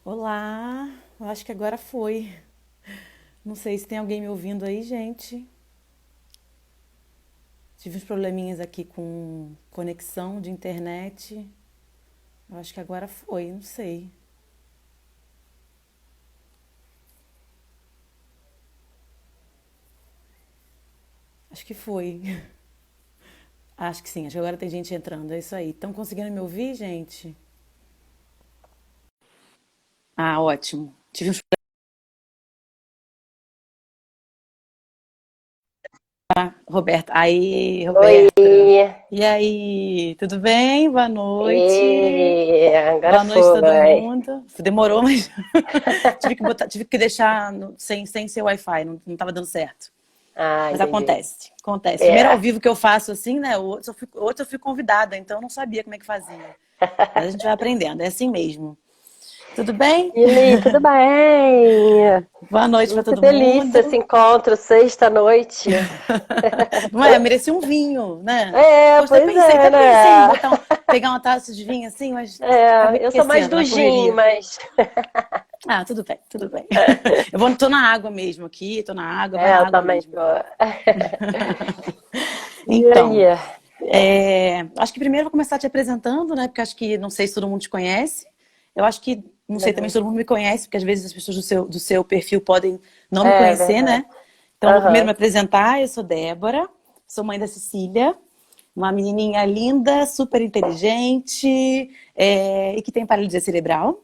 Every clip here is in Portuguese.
Olá, eu acho que agora foi. Não sei se tem alguém me ouvindo aí, gente. Tive uns probleminhas aqui com conexão de internet. Eu acho que agora foi, não sei. Acho que foi. Acho que sim, acho que agora tem gente entrando. É isso aí. Estão conseguindo me ouvir, gente? Ah, ótimo. Tive uns Roberta. Aí, Oi, Roberta. E aí, tudo bem? Boa noite. agora Boa noite, todo foi. mundo. Demorou, mas tive que deixar sem ser Wi-Fi, não estava dando certo. Ah, Mas entendi. acontece, acontece. Primeiro ao É. vivo que eu faço assim, né? O outro eu fui convidada, então eu não sabia como é que fazia. Mas a gente vai aprendendo, é assim mesmo. Tudo bem? E aí, tudo bem? Boa noite para Que todo delícia esse mundo. encontro sexta-noite. Não é? Merecia um vinho, né? É, Poxa, pois é, até pensei em né? pegar uma taça de vinho assim, mas acabei É, eu sou mais esquecendo do na gin, correria. mas. Ah, tudo bem, tudo bem. Tô na água mesmo aqui, tô na água, vai É, na eu água também mesmo. tô. E Então, aí? acho que primeiro eu vou começar te apresentando, né? Porque acho que não sei se todo mundo te conhece. Eu acho que, não sei também se Não. todo mundo me conhece, porque às vezes as pessoas do seu perfil podem não me É conhecer, verdade. né? Então, eu vou primeiro me Aham. apresentar. Eu sou Débora, sou mãe da Cecília, uma menininha linda, super inteligente, e que tem paralisia cerebral.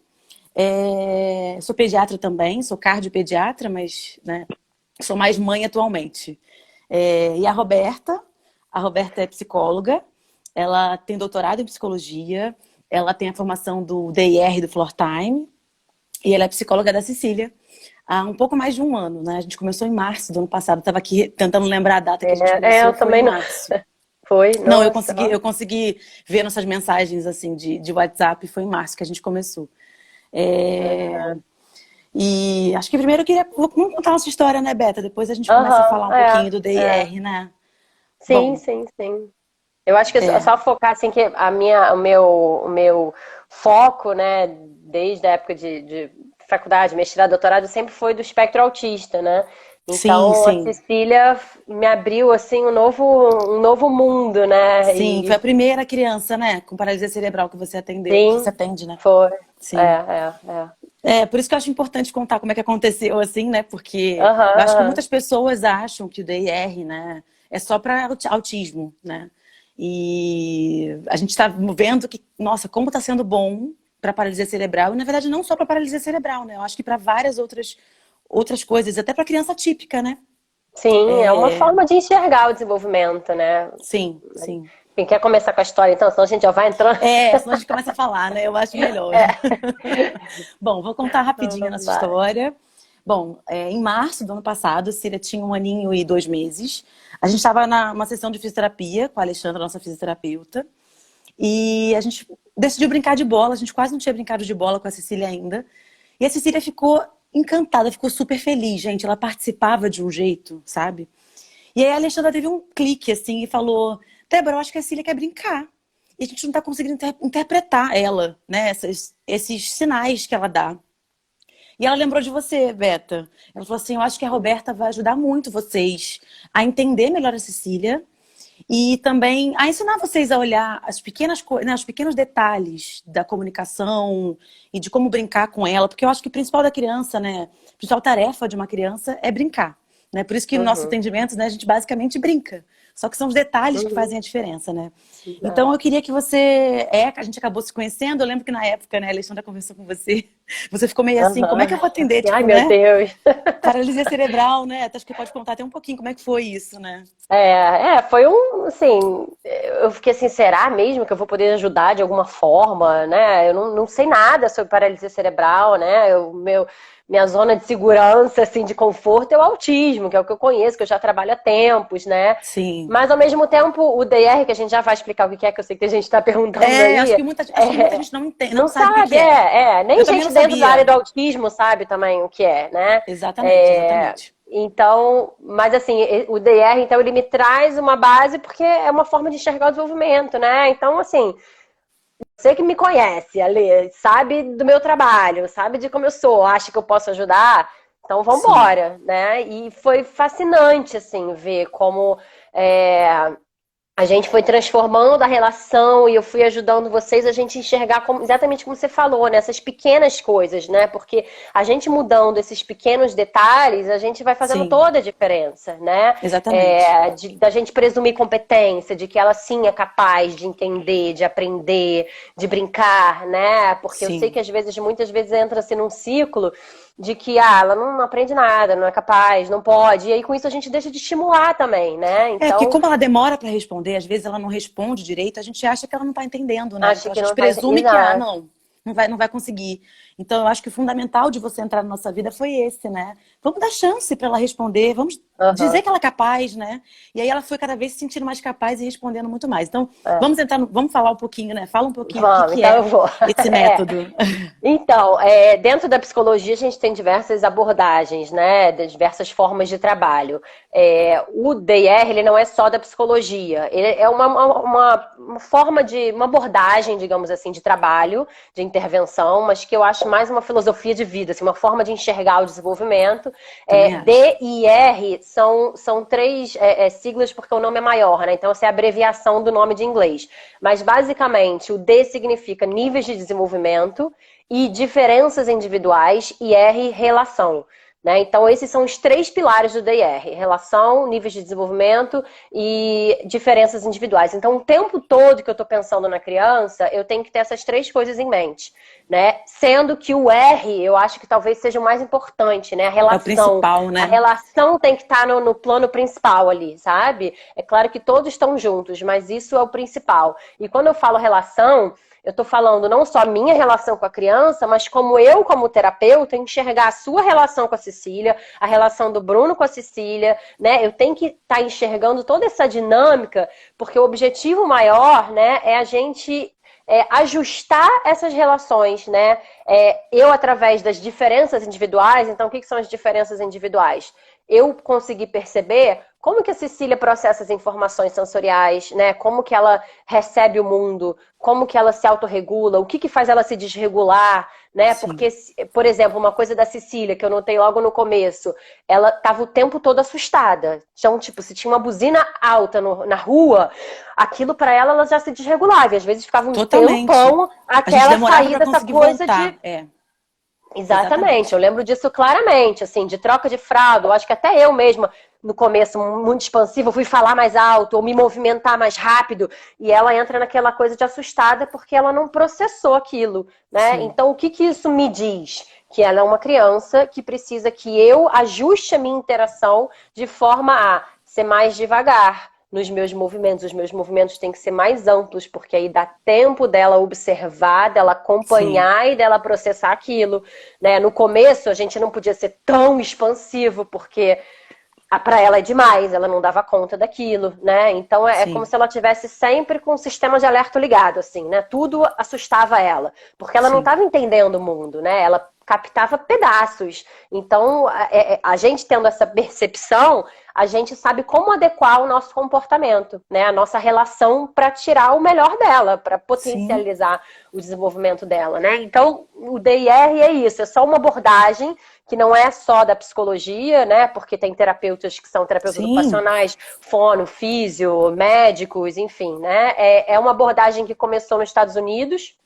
Sou pediatra também, sou cardiopediatra, mas né, sou mais mãe atualmente. E a Roberta é psicóloga, ela tem doutorado em psicologia, ela tem a formação do DIR, do Floor Time, e ela é psicóloga da Cecília há um pouco mais de um ano, né? A gente começou em março do ano passado, estava aqui tentando lembrar a data que a gente Eu começou, foi em também não. março. Foi, Não, eu nossa. consegui, eu consegui ver nossas mensagens assim de WhatsApp, foi em março que a gente começou. É, E acho que primeiro eu queria. Vamos contar nossa história, né, Beta? Depois a gente começa a Aham, falar um pouquinho do é. DIR, né? Sim, Bom, sim, sim. Eu acho que é é. só focar assim que o meu foco, né, desde a época de faculdade, mestrado, doutorado, sempre foi do espectro autista, né? Sim, Então a sim. Cecília me abriu assim um novo mundo, né? Sim, foi E a primeira criança, né, com paralisia cerebral que você atendeu, que você sim, atende, né? foi. É, Sim. é. Por isso que eu acho importante contar como é que aconteceu, assim, né? Porque Aham, eu acho que aham. muitas pessoas acham que o DIR, né, é só para autismo, né? E a gente está vendo que, nossa, como está sendo bom para paralisia cerebral, e na verdade não só para paralisia cerebral, né? Eu acho que para várias outras coisas, até para criança típica, né? Sim, é uma É, forma de enxergar o desenvolvimento, né? sim, sim. Quem quer começar com a história, então, senão a gente já vai entrando. Senão a gente começa a falar, né? Eu acho melhor. Bom, vou contar rapidinho a nossa Vai. história. Bom, em março do ano passado, a Cília tinha 1 aninho e 2 meses. A gente estava numa sessão de fisioterapia com a Alexandra, nossa fisioterapeuta, e a gente decidiu brincar de bola. A gente quase não tinha brincado de bola com a Cecília ainda. E a Cecília ficou encantada, ficou super feliz, gente. Ela participava de um jeito, sabe? E aí a Alexandra teve um clique, assim, e falou: Débora, eu acho que a Cília quer brincar. E a gente não tá conseguindo interpretar ela, né? Esses sinais que ela dá. E ela lembrou de você, Beta. Ela falou assim: eu acho que a Roberta vai ajudar muito vocês a entender melhor a Cecília e também a ensinar vocês a olhar as pequenas coisas, né, os pequenos detalhes da comunicação e de como brincar com ela, porque eu acho que o principal da criança, né, a principal tarefa de uma criança é brincar, né? Por isso que no nosso Uhum, atendimento, né, a gente basicamente brinca. Só que são os detalhes que uhum. fazem a diferença, né? Então É. eu queria que a gente acabou se conhecendo, eu lembro que na época, né, a Alexandra conversou com você, você ficou meio assim, como é Aham. que eu vou atender, Ai, tipo, meu né? Deus. Paralisia cerebral, né? Acho que pode contar até um pouquinho como é que foi isso, né? Foi assim, eu fiquei assim, será mesmo que eu vou poder ajudar de alguma forma, né? Eu não sei nada sobre paralisia cerebral, né? Minha zona de segurança, assim, de conforto é o autismo, que é o que eu conheço, que eu já trabalho há tempos, né? Sim. Mas, ao mesmo tempo, o DR, que a gente já vai explicar o que é, que eu sei que a gente está perguntando Acho aí, que muita gente não entende, não não sabe o que que sabe, é. nem Eu também não gente dentro da área sabia. do autismo sabe também o que é, né? Exatamente, É, exatamente. então, mas assim, o DR, então, ele me traz uma base porque é uma forma de enxergar o desenvolvimento, né? Então, assim, Você que me conhece, Ale, sabe do meu trabalho, sabe de como eu sou, acha que eu posso ajudar? Então vamos Sim, embora, né? E foi fascinante, assim, ver como é, a gente foi transformando a relação e eu fui ajudando vocês a gente enxergar exatamente como você falou, né? Essas pequenas coisas, né? Porque a gente mudando esses pequenos detalhes, a gente vai fazendo sim, toda a diferença, né? exatamente. Da gente presumir competência, de que ela sim é capaz de entender, de aprender, de brincar, né? Porque eu sei Sim. que às vezes, muitas vezes entra-se num ciclo de que ela não aprende nada, não é capaz, não pode. E aí com isso a gente deixa de estimular também, né? É, porque Então, como ela demora para responder, às vezes ela não responde direito, a gente acha que ela não está entendendo, né? acho Então a que gente não tá. presume que, Exato. não vai conseguir. Então eu acho que o fundamental de você entrar na nossa vida foi esse, né? Vamos dar chance para ela responder, vamos dizer Aham. que ela é capaz, né? E aí ela foi cada vez se sentindo mais capaz e respondendo muito mais. Então, É. vamos falar um pouquinho, né? Fala um pouquinho o que Vamos, que então eu é vou. esse É. método. Então, dentro da psicologia a gente tem diversas abordagens, né? Diversas formas de trabalho. O DIR, ele não é só da psicologia, ele é uma forma de, uma abordagem, digamos assim, de trabalho, de intervenção, mas que eu acho mais uma filosofia de vida, assim, uma forma de enxergar o desenvolvimento. Também acho. D e R são três siglas porque o nome é maior, né? Então essa é a abreviação do nome de inglês. Mas basicamente o D significa níveis de desenvolvimento, e diferenças individuais, e R, relação. Né? Então, esses são os três pilares do DIR: relação, níveis de desenvolvimento e diferenças individuais. Então, o tempo todo que eu estou pensando na criança, eu tenho que ter essas três coisas em mente. Né? Sendo que o R, eu acho que talvez seja o mais importante, né? A É o relação. principal, A né? relação tem que estar no plano principal ali, sabe? É claro que todos estão juntos, mas isso é o principal. E quando eu falo relação, eu estou falando não só a minha relação com a criança, mas como eu, como terapeuta, enxergar a sua relação com a Cecília, a relação do Bruno com a Cecília, né? Eu tenho que estar enxergando toda essa dinâmica, porque o objetivo maior, né, é a gente ajustar essas relações, né? Eu, através das diferenças individuais, então o que são as diferenças individuais? Eu consegui perceber como que a Cecília processa as informações sensoriais, né? Como que ela recebe o mundo, como que ela se autorregula, o que faz ela se desregular, né? Sim. Porque, por exemplo, uma coisa da Cecília que eu notei logo no começo, ela estava o tempo todo assustada. Então, tipo, se tinha uma buzina alta na rua, aquilo para ela já se desregulava. E às vezes ficava um Totalmente. tempão A até gente ela demorava sair para dessa conseguir coisa voltar. de. É, Exatamente, eu exatamente. lembro disso claramente, assim, de troca de fralda. Eu acho que até eu mesma, no começo, muito expansiva, fui falar mais alto ou me movimentar mais rápido, e ela entra naquela coisa de assustada porque ela não processou aquilo, né? Sim, Então, o que isso me diz? Que ela é uma criança que precisa que eu ajuste a minha interação de forma a ser mais devagar nos meus movimentos. Os meus movimentos têm que ser mais amplos, porque aí dá tempo dela observar, dela sim, acompanhar e dela processar aquilo. Né? No começo, a gente não podia ser tão expansivo, porque para ela é demais, ela não dava conta daquilo, né? Então é como sim, se ela tivesse sempre com o sistema de alerta ligado, assim, né? Tudo assustava ela, porque ela não sim, estava entendendo o mundo, né? Ela captava pedaços. Então, a gente tendo essa percepção, a gente sabe como adequar o nosso comportamento, né? A nossa relação para tirar o melhor dela, para sim, potencializar o desenvolvimento dela, né? Então, o DIR é isso, é só uma abordagem que não é só da psicologia, né? Porque tem terapeutas que são terapeutas sim. ocupacionais, fono, físio, médicos, enfim, né? É uma abordagem que começou nos Estados Unidos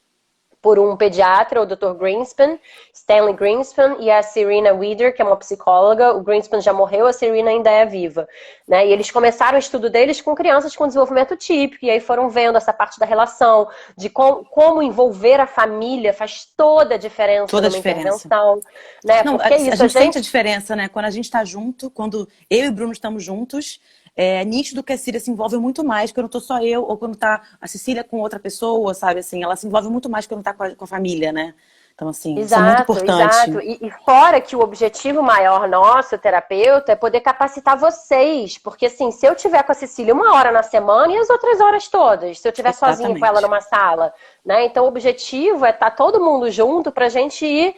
por um pediatra, o Dr. Greenspan, Stanley Greenspan, e a Serena Weider, que é uma psicóloga. O Greenspan já morreu, a Serena ainda é viva. Né? E eles começaram o estudo deles com crianças com desenvolvimento típico, e aí foram vendo essa parte da relação, de como envolver a família faz toda a diferença Toda a numa diferença. intervenção. Né? Não, Porque é a isso, a gente sente a gente. diferença, né? Quando a gente está junto, quando eu e o Bruno estamos juntos, é nítido que a Cecília se envolve muito mais quando estou só eu, ou quando tá a Cecília com outra pessoa, sabe? Assim, ela se envolve muito mais quando está com a família, né? Então, assim, isso é muito Exato, exato. importante. E fora que o objetivo maior nosso, terapeuta, é poder capacitar vocês. Porque, assim, se eu tiver com a Cecília uma hora na semana e as outras horas todas, se eu tiver sozinha com ela Exatamente. numa sala, né? Então, o objetivo é estar todo mundo junto pra gente ir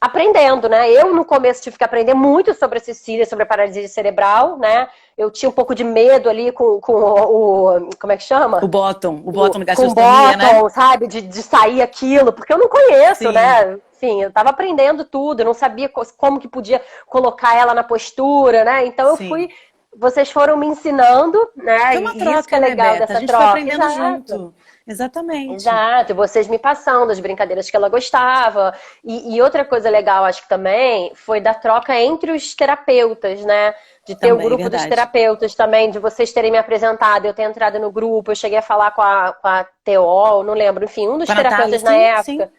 aprendendo, né? Eu, no começo, tive que aprender muito sobre a Cecília, sobre a paralisia cerebral, né? Eu tinha um pouco de medo ali com como é que chama? O bottom da Com gastrostomia, né? bottom, sabe? De sair aquilo, porque eu não conheço, Sim, né? Enfim, eu tava aprendendo tudo, eu não sabia como que podia colocar ela na postura, né? Então eu fui, sim. vocês foram me ensinando, né? Foi uma E isso que é troca, né, legal Beta? A dessa gente foi troca. aprendendo Exato. junto. Exatamente. Exato, e vocês me passando as brincadeiras que ela gostava. E outra coisa legal, acho que também, foi da troca entre os terapeutas, né? De ter o Também, grupo dos verdade. terapeutas também, de vocês terem me apresentado, eu ter entrado no grupo, eu cheguei a falar com a TO, não lembro, enfim, um Com dos a Natália, terapeutas na sim, sim. época.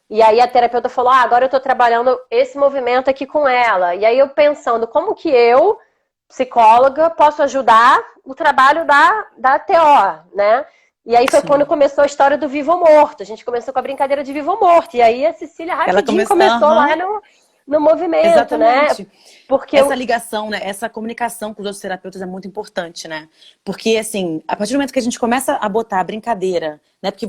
E aí a terapeuta falou: ah, agora eu tô trabalhando esse movimento aqui com ela. E aí eu pensando, como que eu, psicóloga, posso ajudar o trabalho da TO, né? E aí foi quando Sim. começou a história do vivo ou morto. A gente começou com a brincadeira de vivo ou morto. E aí a Cecília Ela rapidinho começou. começou lá Aham. no movimento, né? Exatamente. Porque Essa eu. ligação, né? Essa comunicação com os outros terapeutas é muito importante, né? Porque, assim, a partir do momento que a gente começa a botar a brincadeira, né? Porque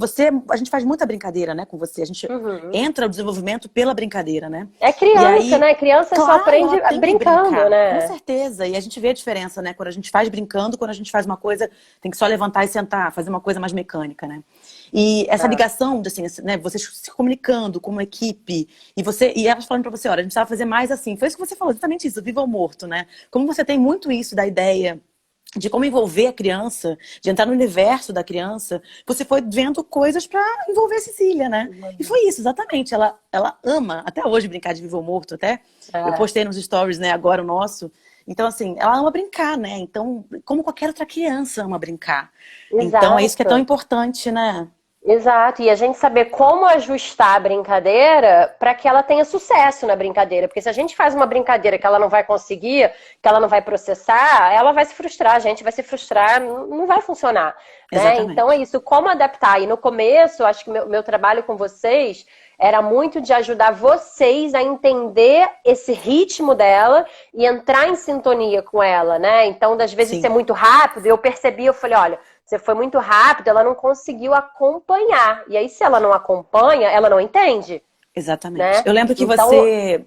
a gente faz muita brincadeira, né, com você. A gente Uhum. entra no desenvolvimento pela brincadeira, né? É E criança, aí, né? Criança só claro, aprende ela tem que brincando, brincar, com né? certeza. E a gente vê a diferença, né? Quando a gente faz brincando, quando a gente faz uma coisa, tem que só levantar e sentar, fazer uma coisa mais mecânica, né? E essa É. ligação, assim, né, vocês se comunicando como equipe, e elas falando pra você, olha, a gente precisava fazer mais assim. Foi isso que você falou, exatamente isso, vivo ou morto, né? Como você tem muito isso da ideia de como envolver a criança, de entrar no universo da criança, você foi vendo coisas pra envolver a Cecília, né? E foi isso, exatamente. Ela ama, até hoje, brincar de vivo ou morto, até. Eu É. postei nos stories, né, agora o nosso. Então, assim, ela ama brincar, né? Então, como qualquer outra criança ama brincar. Então, é isso que é tão Exato. importante, né? Exato, e a gente saber como ajustar a brincadeira para que ela tenha sucesso na brincadeira. Porque se a gente faz uma brincadeira que ela não vai conseguir, que ela não vai processar, ela vai se frustrar, a gente vai se frustrar, não vai funcionar, né? Então é Exatamente. isso, como adaptar. E no começo, acho que meu trabalho com vocês era muito de ajudar vocês a entender esse ritmo dela e entrar em sintonia com ela, né? Então, das vezes ser Sim, muito rápido, eu percebi, eu falei, olha, você foi muito rápido, ela não conseguiu acompanhar. E aí, se ela não acompanha, ela não entende, exatamente. né? Eu lembro que Então, você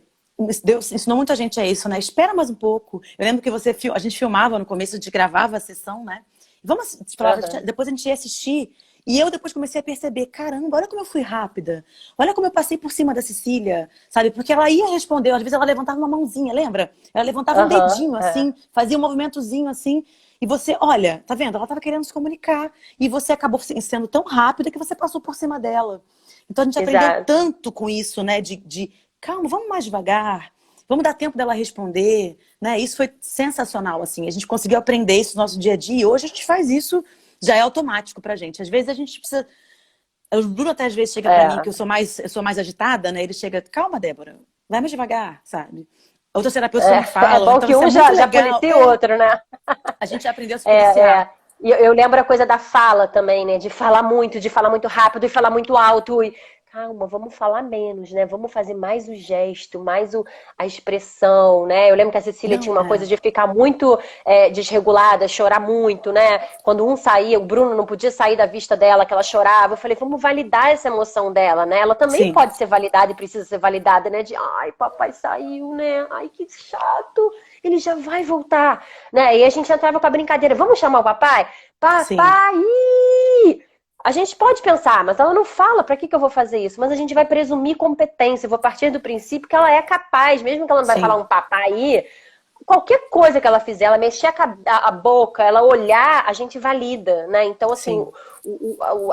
Deus ensinou muita gente a isso, né? Espera mais um pouco. Eu lembro que a gente filmava no começo, a gente gravava a sessão, né? Vamos, uhum, depois a gente ia assistir. E eu depois comecei a perceber, caramba, olha como eu fui rápida. Olha como eu passei por cima da Cecília, sabe? Porque ela ia responder, às vezes ela levantava uma mãozinha, lembra? Ela levantava um uhum, dedinho é, assim, fazia um movimentozinho assim. E você, olha, tá vendo? Ela estava querendo se comunicar. E você acabou sendo tão rápida que você passou por cima dela. Então a gente aprendeu exato. tanto com isso, né? Calma, vamos mais devagar. Vamos dar tempo dela responder, né? Isso foi sensacional, assim. A gente conseguiu aprender isso no nosso dia a dia e hoje a gente faz isso, já é automático pra gente. Às vezes a gente precisa. O Bruno até às vezes chega pra mim, que É, eu sou mais agitada, né? Ele chega, calma, Débora, vai mais devagar, sabe? Outros terapeutas também é falam, bom então que isso é um muito já legal. policia o outro, né? A gente já aprendeu a se É, policiar. é. E eu lembro a coisa da fala também, né? De falar muito rápido e falar muito alto. E calma, vamos falar menos, né? Vamos fazer mais o gesto, a expressão, né? Eu lembro que a Cecília tinha Não, uma coisa de ficar muito desregulada, chorar muito, né? Quando um saía, o Bruno não podia sair da vista dela, que ela chorava. Eu falei, vamos validar essa emoção dela, né? Ela também sim, pode ser validada e precisa ser validada, né? De, ai, papai saiu, né? Ai, que chato. Ele já vai voltar, né? E a gente entrava com a brincadeira, vamos chamar o papai? sim, Papai! A gente pode pensar, mas ela não fala para que eu vou fazer isso. Mas a gente vai presumir competência. Eu vou partir do princípio que ela é capaz, mesmo que ela não vai falar sim, um papai, qualquer coisa que ela fizer, ela mexer a boca, ela olhar, a gente valida, né? Então, assim, sim.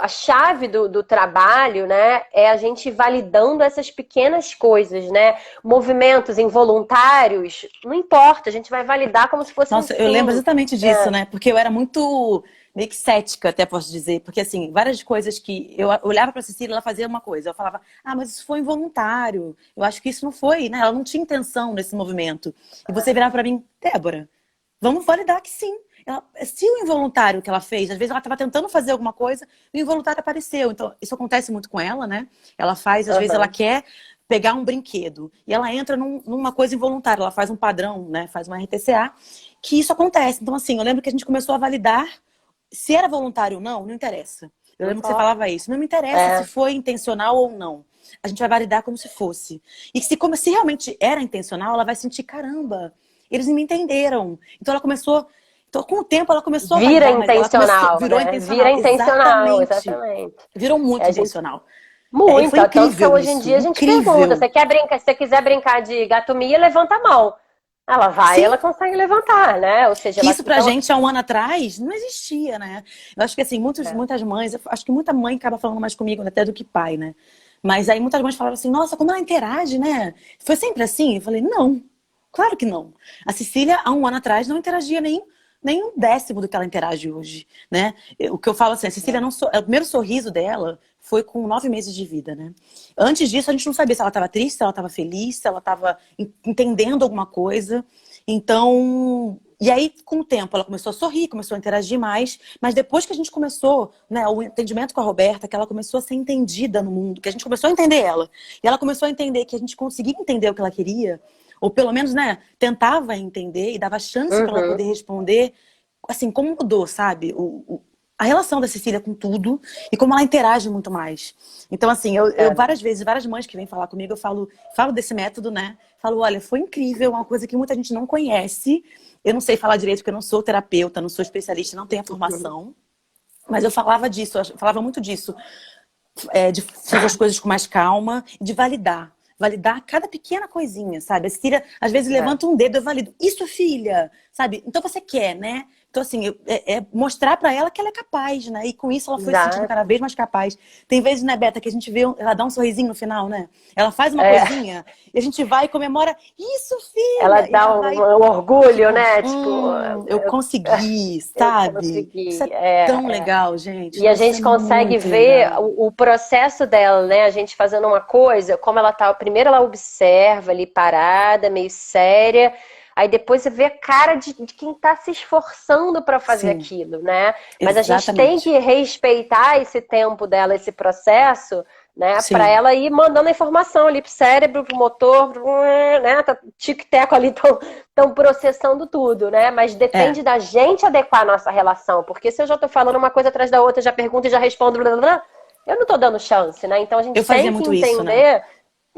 a chave do trabalho, né, é a gente validando essas pequenas coisas, né? Movimentos involuntários, não importa, a gente vai validar como se fosse um Nossa, eu lembro sim. exatamente disso, É, né? Porque eu era muito meio que cética, até posso dizer. Porque, assim, várias coisas que eu olhava pra Cecília, ela fazia uma coisa. Eu falava, ah, mas isso foi involuntário. Eu acho que isso não foi, né? Ela não tinha intenção nesse movimento. E você virava pra mim, Débora, vamos validar que sim. Se o involuntário que ela fez, às vezes ela estava tentando fazer alguma coisa, e o involuntário apareceu. Então, isso acontece muito com ela, né? Ela faz, às vezes ela aham. quer pegar um brinquedo e ela entra numa coisa involuntária, ela faz um padrão, né? Faz uma RTCA, que isso acontece. Então, assim, eu lembro que a gente começou a validar se era voluntário ou não, não interessa. Eu Não lembro que você importa. falava isso. Não me interessa se É, foi intencional ou não. a gente vai validar como se fosse. E se realmente era intencional, ela vai sentir, caramba, eles me entenderam. Então ela começou... Então, com o tempo, ela começou a Vira validar, mas ela intencional, virou né? intencional. Vira intencional, Exatamente. exatamente. Virou muito A gente intencional. E Muito, foi tanto que incrível hoje em isso, dia a gente pergunta, incrível. você quer brincar, se você quiser brincar de gato mia, levanta a mão. Ela vai, Sim, ela consegue levantar, né? Ou seja, que ela isso pra então, gente há um ano atrás não existia, né? Eu acho que assim, muitas mães, eu acho que muita mãe acaba falando mais comigo até do que pai, né? Mas aí muitas mães falaram assim, nossa, como ela interage, né? Foi sempre assim? Eu falei, não, claro que não. A Cecília, há um ano atrás, não interagia nem um décimo do que ela interage hoje, né? O que eu falo assim, a Cecília não o primeiro sorriso dela foi com 9 meses de vida, né? Antes disso, a gente não sabia se ela estava triste, se ela estava feliz, se ela estava entendendo alguma coisa. Então, e aí, com o tempo, ela começou a sorrir, começou a interagir mais, mas depois que a gente começou, né, o entendimento com a Roberta, que ela começou a ser entendida no mundo, que a gente começou a entender ela, e ela começou a entender que a gente conseguia entender o que ela queria, ou pelo menos, né, tentava entender e dava chance para ela uhum, poder responder, assim, como mudou, sabe? A relação da Cecília com tudo e como ela interage muito mais. Então, assim, eu é, várias vezes, várias mães que vêm falar comigo, eu falo desse método, né? Falo, olha, foi incrível, uma coisa que muita gente não conhece. Eu não sei falar direito porque eu não sou terapeuta, não sou especialista, não tenho a uhum, formação. Mas eu falava disso, eu falava muito disso, de fazer as coisas com mais calma, de validar. Validar cada pequena coisinha, sabe? A Cecília, às vezes, é, levanta um dedo, eu valido. Isso, filha! Sabe? Então você quer, né? Então, assim, é mostrar pra ela que ela é capaz, né? E com isso ela foi se sentindo cada exato. vez mais capaz. Tem vezes, né, Beta, que a gente vê, ela dá um sorrisinho no final, né? Ela faz uma É, coisinha e a gente vai e comemora, isso, ela filha! E dá ela um, vai, um orgulho, tipo, né? Tipo, eu consegui, eu sabe? Isso consegui. é tão legal, gente. E a Nossa, isso é gente consegue muito ver legal. o processo dela, né? A gente fazendo uma coisa, como ela tá. Primeiro ela observa ali parada, meio séria. Aí depois você vê a cara de quem tá se esforçando para fazer Sim, aquilo, né? Mas a gente tem exatamente. que respeitar esse tempo dela, esse processo, né? Para Sim, ela ir mandando a informação ali pro cérebro, pro motor, né? Tá tic-teco ali, estão processando tudo, né? Mas é. depende da gente adequar a nossa relação, porque se eu já tô falando uma coisa atrás da outra, já pergunto e já respondo, blá, blá, blá, eu não tô dando chance, né? Então a Eu gente fazia tem que muito isso, né? entender.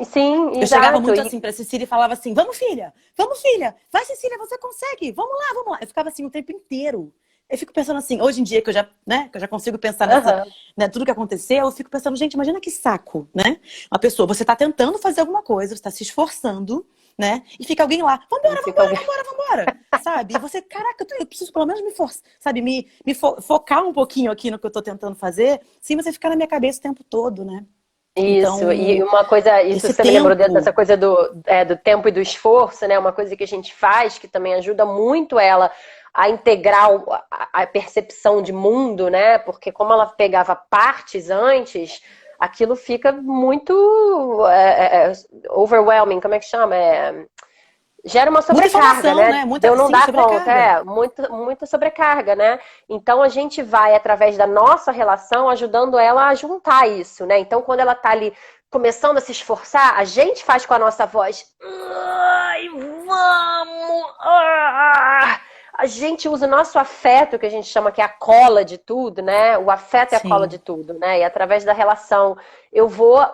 Sim, Eu chegava exato. muito assim pra Cecília e falava assim: vamos, filha, vai, Cecília, você consegue, vamos lá, vamos lá. Eu ficava assim o tempo inteiro. Eu fico pensando assim, hoje em dia que eu já, né, que eu já consigo pensar nessa, Aham. né, tudo que aconteceu, eu fico pensando, gente, imagina que saco, né? Uma pessoa, você tá tentando fazer alguma coisa, você tá se esforçando, né? E fica alguém lá, E vambora, fica vambora, alguém. vambora, vambora, sabe? E você, caraca, eu preciso pelo menos me forçar, sabe? Focar um pouquinho aqui no que eu tô tentando fazer, sem você ficar na minha cabeça o tempo todo, né? Isso, e Então, uma coisa, isso esse você me lembrou tempo, dessa coisa do tempo e do esforço, né? Uma coisa que a gente faz que também ajuda muito ela a integrar a percepção de mundo, né? Porque como ela pegava partes antes, aquilo fica muito overwhelming, como é que chama? Gera uma muita sobrecarga, informação, né? né? De eu não Sim, dar conta, sobrecarga. muita sobrecarga, né? Então a gente vai, através da nossa relação, ajudando ela a juntar isso, né? Então quando ela tá ali começando a se esforçar, a gente faz com a nossa voz. Ai, vamos! A gente usa o nosso afeto, que a gente chama que é a cola de tudo, né? O afeto é a cola de Sim, tudo, né? E através da relação, eu vou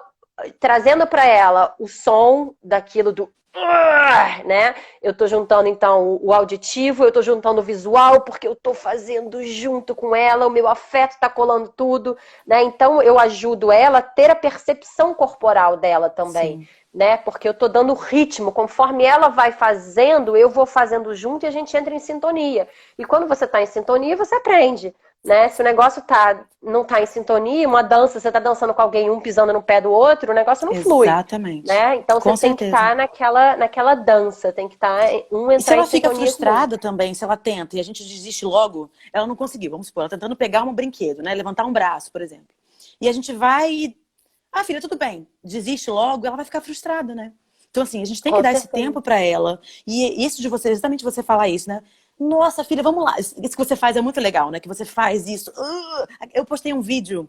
trazendo para ela o som daquilo do né? Eu tô juntando então o auditivo, eu tô juntando o visual, porque eu tô fazendo junto com ela, o meu afeto tá colando tudo, né? Então eu ajudo ela a ter a percepção corporal dela também, sim. né? Porque eu tô dando ritmo, conforme ela vai fazendo, eu vou fazendo junto e a gente entra em sintonia. E quando você tá em sintonia, você aprende. Né? Se o negócio não tá em sintonia, uma dança, você tá dançando com alguém, um pisando no pé do outro, o negócio não flui, Exatamente. né? Então você Com tem que certeza. estar naquela dança, tem que estar um E se entrar em ela fica sintonia com o outro. frustrada também, se ela tenta e a gente desiste logo, ela não conseguiu, vamos supor, ela tentando pegar um brinquedo, né? Levantar um braço, por exemplo. E a gente vai e, filha, tudo bem, desiste logo, ela vai ficar frustrada, né? Então, assim, a gente tem que Com dar esse certeza. tempo pra ela. E isso de você, exatamente você falar isso, né? Nossa, filha, vamos lá. Isso que você faz é muito legal, né? Que você faz isso. Eu postei um vídeo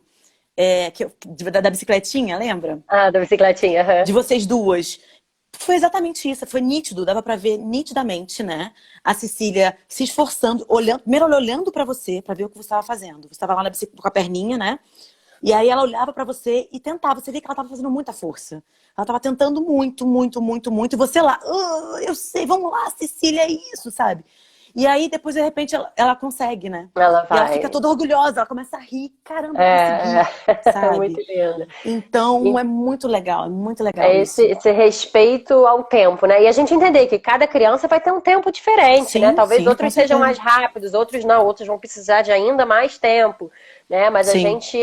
da bicicletinha, lembra? Ah, da bicicletinha. De Aham. vocês duas. Foi exatamente isso, foi nítido, dava pra ver nitidamente, né? A Cecília se esforçando, olhando, primeiro olhando pra você, pra ver o que você estava fazendo. Você estava lá na bicicleta com a perninha, né? E aí ela olhava pra você e tentava. Você via que ela tava fazendo muita força. Ela tava tentando muito, muito, muito, muito. E você lá, eu sei, vamos lá, Cecília, é isso, sabe? E aí, depois, de repente, ela consegue, né? Ela E ela fica vai. toda orgulhosa, ela começa a rir. Caramba, eu É, consegui, é muito sabe? lindo. Então, é muito legal É esse, isso. esse respeito ao tempo, né? E a gente entender que cada criança vai ter um tempo diferente, né? Sim, Talvez sim, com outros sejam certeza. mais rápidos, outros não, outros vão precisar de ainda mais tempo, né? Mas a Sim, gente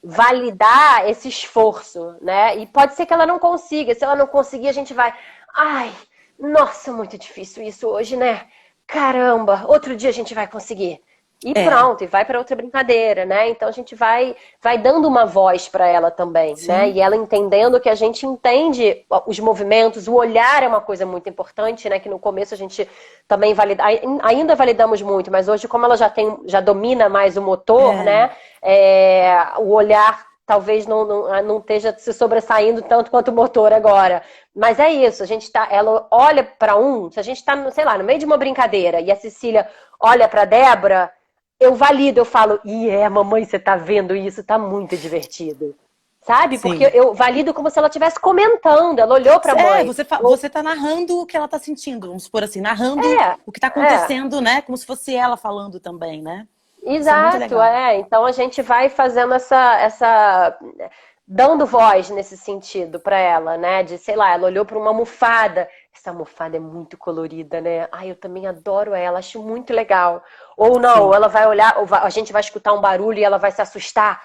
validar esse esforço, né? E pode ser que ela não consiga. Se ela não conseguir, a gente vai, ai, nossa, muito difícil isso hoje, né? Caramba, outro dia a gente vai conseguir. E é, pronto, e vai para outra brincadeira, né? Então a gente vai dando uma voz para ela também, né? sim, E ela entendendo que a gente entende os movimentos, o olhar é uma coisa muito importante, né? Que no começo a gente também ainda validamos muito, mas hoje como ela já domina mais o motor, é, né? O olhar talvez não esteja se sobressaindo tanto quanto o motor agora. Mas é isso, ela olha para se a gente está, sei lá, no meio de uma brincadeira e a Cecília olha para Débora, eu valido, eu falo, mamãe, você tá vendo isso? Tá muito divertido. Sabe? Porque sim. eu valido como se ela estivesse comentando. Ela olhou pra mãe. Você tá narrando o que ela tá sentindo, vamos supor assim, narrando É, o que tá é. acontecendo, né? Como se fosse ela falando também, né? Isso é muito Exato, legal. é. Então a gente vai fazendo dando voz nesse sentido pra ela, né? De, sei lá, ela olhou pra uma almofada. Essa almofada é muito colorida, né? Ai, eu também adoro ela, acho muito legal. Ou não, Sim, ela vai olhar, a gente vai escutar um barulho e ela vai se assustar.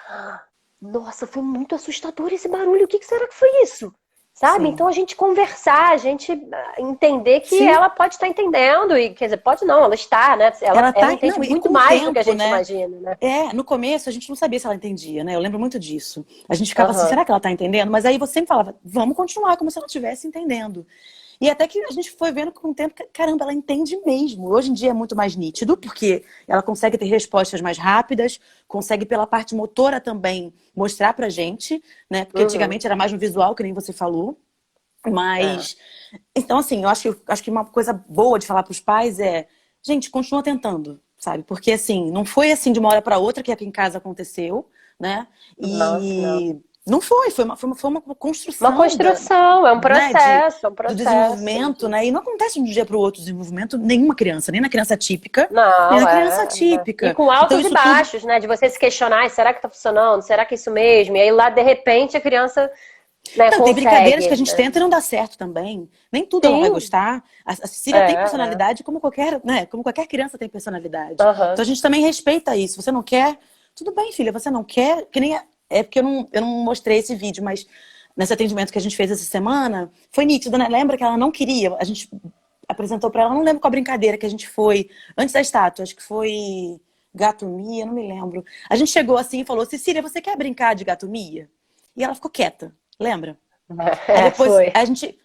Nossa, foi muito assustador esse barulho. O que será que foi isso? Sabe? sim, Então a gente conversar, a gente entender que sim. ela pode estar entendendo, e quer dizer, pode não, ela está, né? Ela, Ela ela tá, entende não, e muito com o mais do que a tempo, gente né? imagina, né? No começo a gente não sabia se ela entendia, né? Eu lembro muito disso. A gente ficava assim, Aham. será que ela tá entendendo? Mas aí você sempre falava, vamos continuar como se ela estivesse entendendo. E até que a gente foi vendo com o tempo, caramba, ela entende mesmo. Hoje em dia é muito mais nítido, porque ela consegue ter respostas mais rápidas, consegue pela parte motora também mostrar pra gente, né? Porque Uhum. antigamente era mais no visual, que nem você falou. É. Mas, então assim, eu acho que uma coisa boa de falar pros pais é, gente, continua tentando, sabe? Porque assim, não foi assim de uma hora para outra que aqui em casa aconteceu, né? Nossa, não. E não foi uma Uma construção construção, é um né, processo, é um do processo. desenvolvimento, né? E não acontece de um dia para o outro o desenvolvimento nenhuma criança, nem na criança típica, nem Não, na criança E atípica. com Então altos e isso tudo. baixos, né? De você se questionar, será que tá funcionando? Será que é isso mesmo? E aí lá, de repente, a criança, né, Não, tem brincadeiras que consegue, a gente né? tenta e não dá certo também. Nem tudo ela vai Sim, gostar. A Cecília tem é. personalidade como qualquer, né? Como qualquer criança tem personalidade. Aham. Então a gente também respeita isso. Você não quer? Tudo bem, filha, você não quer? Que nem é porque eu não mostrei esse vídeo, mas nesse atendimento que a gente fez essa semana, foi nítido, né? Lembra que ela não queria? A gente apresentou pra ela, não lembro qual brincadeira que a gente foi antes da estátua, acho que foi Gato Mia, não me lembro. A gente chegou assim e falou: Cecília, você quer brincar de Gato Mia? E ela ficou quieta, lembra? Aí depois Foi. a gente.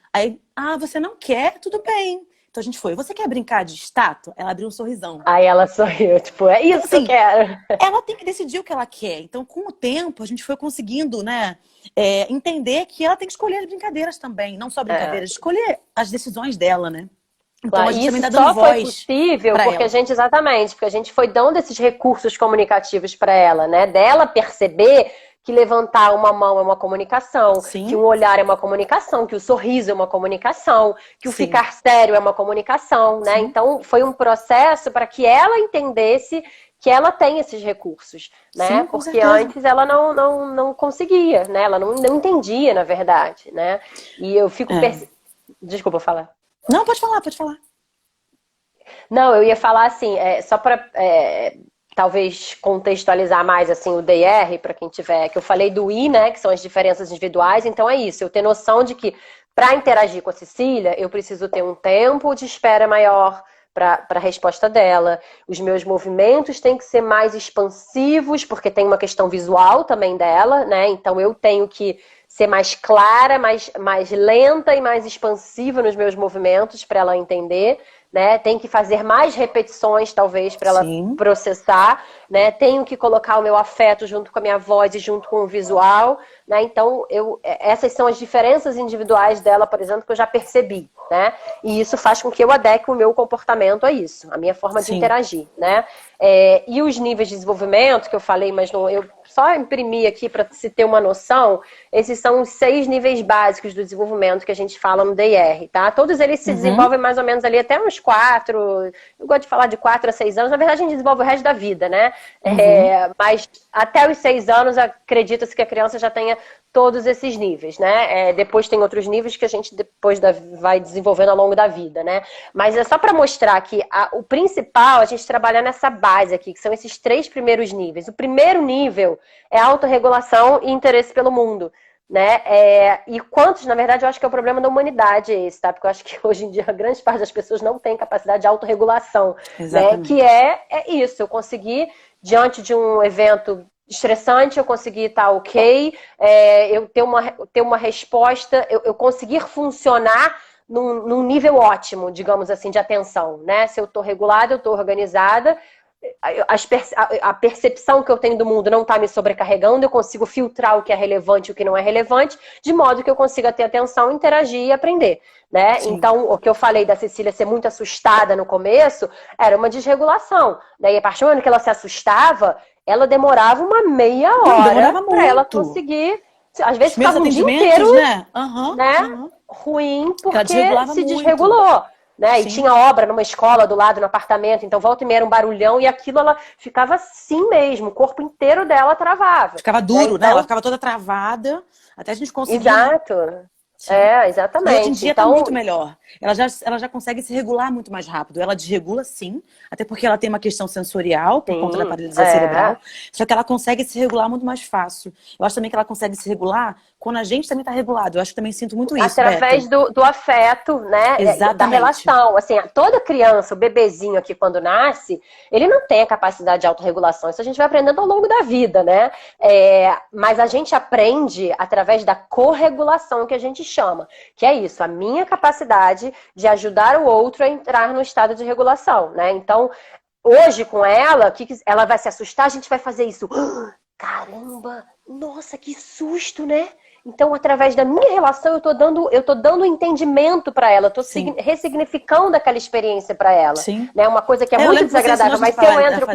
Você não quer? Tudo bem. Então a gente foi. Você quer brincar de estátua? Ela abriu um sorrisão. Aí ela sorriu, tipo, é Então, isso que eu assim, quero. ela tem que decidir o que ela quer. Então, com o tempo, a gente foi conseguindo, né, entender que ela tem que escolher as brincadeiras também. Não só É. brincadeiras, escolher as decisões dela, né? Então a Claro, gente e também isso tá dando só foi voz possível para porque a ela. gente, exatamente, porque a gente foi dando esses recursos comunicativos para ela, né? Dela perceber que levantar uma mão é uma comunicação, que Sim, um olhar é uma comunicação, que o sorriso é uma comunicação, que o sim, ficar sério é uma comunicação, né? sim, Então foi um processo para que ela entendesse que ela tem esses recursos, né? sim, com Porque certeza. antes ela não conseguia, né? Ela não entendia, na verdade, né? E eu fico É. Desculpa falar. Não, pode falar, pode falar. Não, eu ia falar assim, só para talvez contextualizar mais assim o DR para quem tiver, que eu falei do I, né, que são as diferenças individuais, então é isso, eu ter noção de que para interagir com a Cecília, eu preciso ter um tempo de espera maior para a resposta dela. Os meus movimentos têm que ser mais expansivos, porque tem uma questão visual também dela, né? Então eu tenho que ser mais clara, mais lenta e mais expansiva nos meus movimentos para ela entender, né? Tem que fazer mais repetições, talvez, para ela Sim, processar, né? Tenho que colocar o meu afeto junto com a minha voz e junto com o visual, né? Então, essas são as diferenças individuais dela, por exemplo, que eu já percebi, né? E isso faz com que eu adeque o meu comportamento a isso, a minha forma de sim, interagir, né? E os níveis de desenvolvimento que eu falei, mas não, eu só imprimir aqui para se ter uma noção. Esses são os 6 níveis básicos do desenvolvimento que a gente fala no DIR, tá? Todos eles se desenvolvem mais ou menos ali até uns 4, eu gosto de falar de 4 a 6 anos, na verdade a gente desenvolve o resto da vida, né? Mas até os 6 anos acredita-se que a criança já tenha todos esses níveis, né? Depois tem outros níveis que a gente depois vai desenvolvendo ao longo da vida, né? Mas é só para mostrar que o principal, a gente trabalhar nessa base aqui, que são esses 3 primeiros níveis. O primeiro nível é autorregulação e interesse pelo mundo, né? E quantos, na verdade, eu acho que é o problema da humanidade esse, tá? Porque eu acho que hoje em dia a grande parte das pessoas não tem capacidade de autorregulação, né? Que é isso, eu conseguir, diante de um evento estressante, eu conseguir estar ok, eu ter uma resposta, eu conseguir funcionar num nível ótimo, digamos assim, de atenção, né? Se eu estou regulada, eu estou organizada, a percepção que eu tenho do mundo não está me sobrecarregando, eu consigo filtrar o que é relevante e o que não é relevante, de modo que eu consiga ter atenção, interagir e aprender, né? Então, o que eu falei da Cecília ser muito assustada no começo, era uma desregulação. Daí, a partir do momento que ela se assustava, ela demorava uma meia hora para ela conseguir. Às vezes ficava um dia inteiro, né? Ruim, porque se desregulou. Né? E tinha obra numa escola do lado, no apartamento, então volta e meia era um barulhão, e aquilo ela ficava assim mesmo, o corpo inteiro dela travava. Ficava duro, né? Ela ficava toda travada, até a gente conseguir. Exato. Exatamente. E hoje em dia tá muito melhor. Ela já consegue se regular muito mais rápido. Ela desregula, sim, até porque ela tem uma questão sensorial, por conta da paralisia cerebral. Só que ela consegue se regular muito mais fácil. Eu acho também que ela consegue se regular quando a gente também tá regulado. Eu acho que também sinto muito isso, através do afeto, né? Exatamente. Da relação. Assim, toda criança, o bebezinho aqui quando nasce, ele não tem a capacidade de autorregulação. Isso a gente vai aprendendo ao longo da vida, né? Mas a gente aprende através da corregulação, que a gente chama. Que é isso, a minha capacidade de ajudar o outro a entrar no estado de regulação, né? Então, hoje com ela, ela vai se assustar, a gente vai fazer isso. Caramba, nossa, que susto, né? Então, através da minha relação, eu tô dando entendimento para ela, eu tô ressignificando aquela experiência para ela. Né? Uma coisa que é muito desagradável, mas se eu entro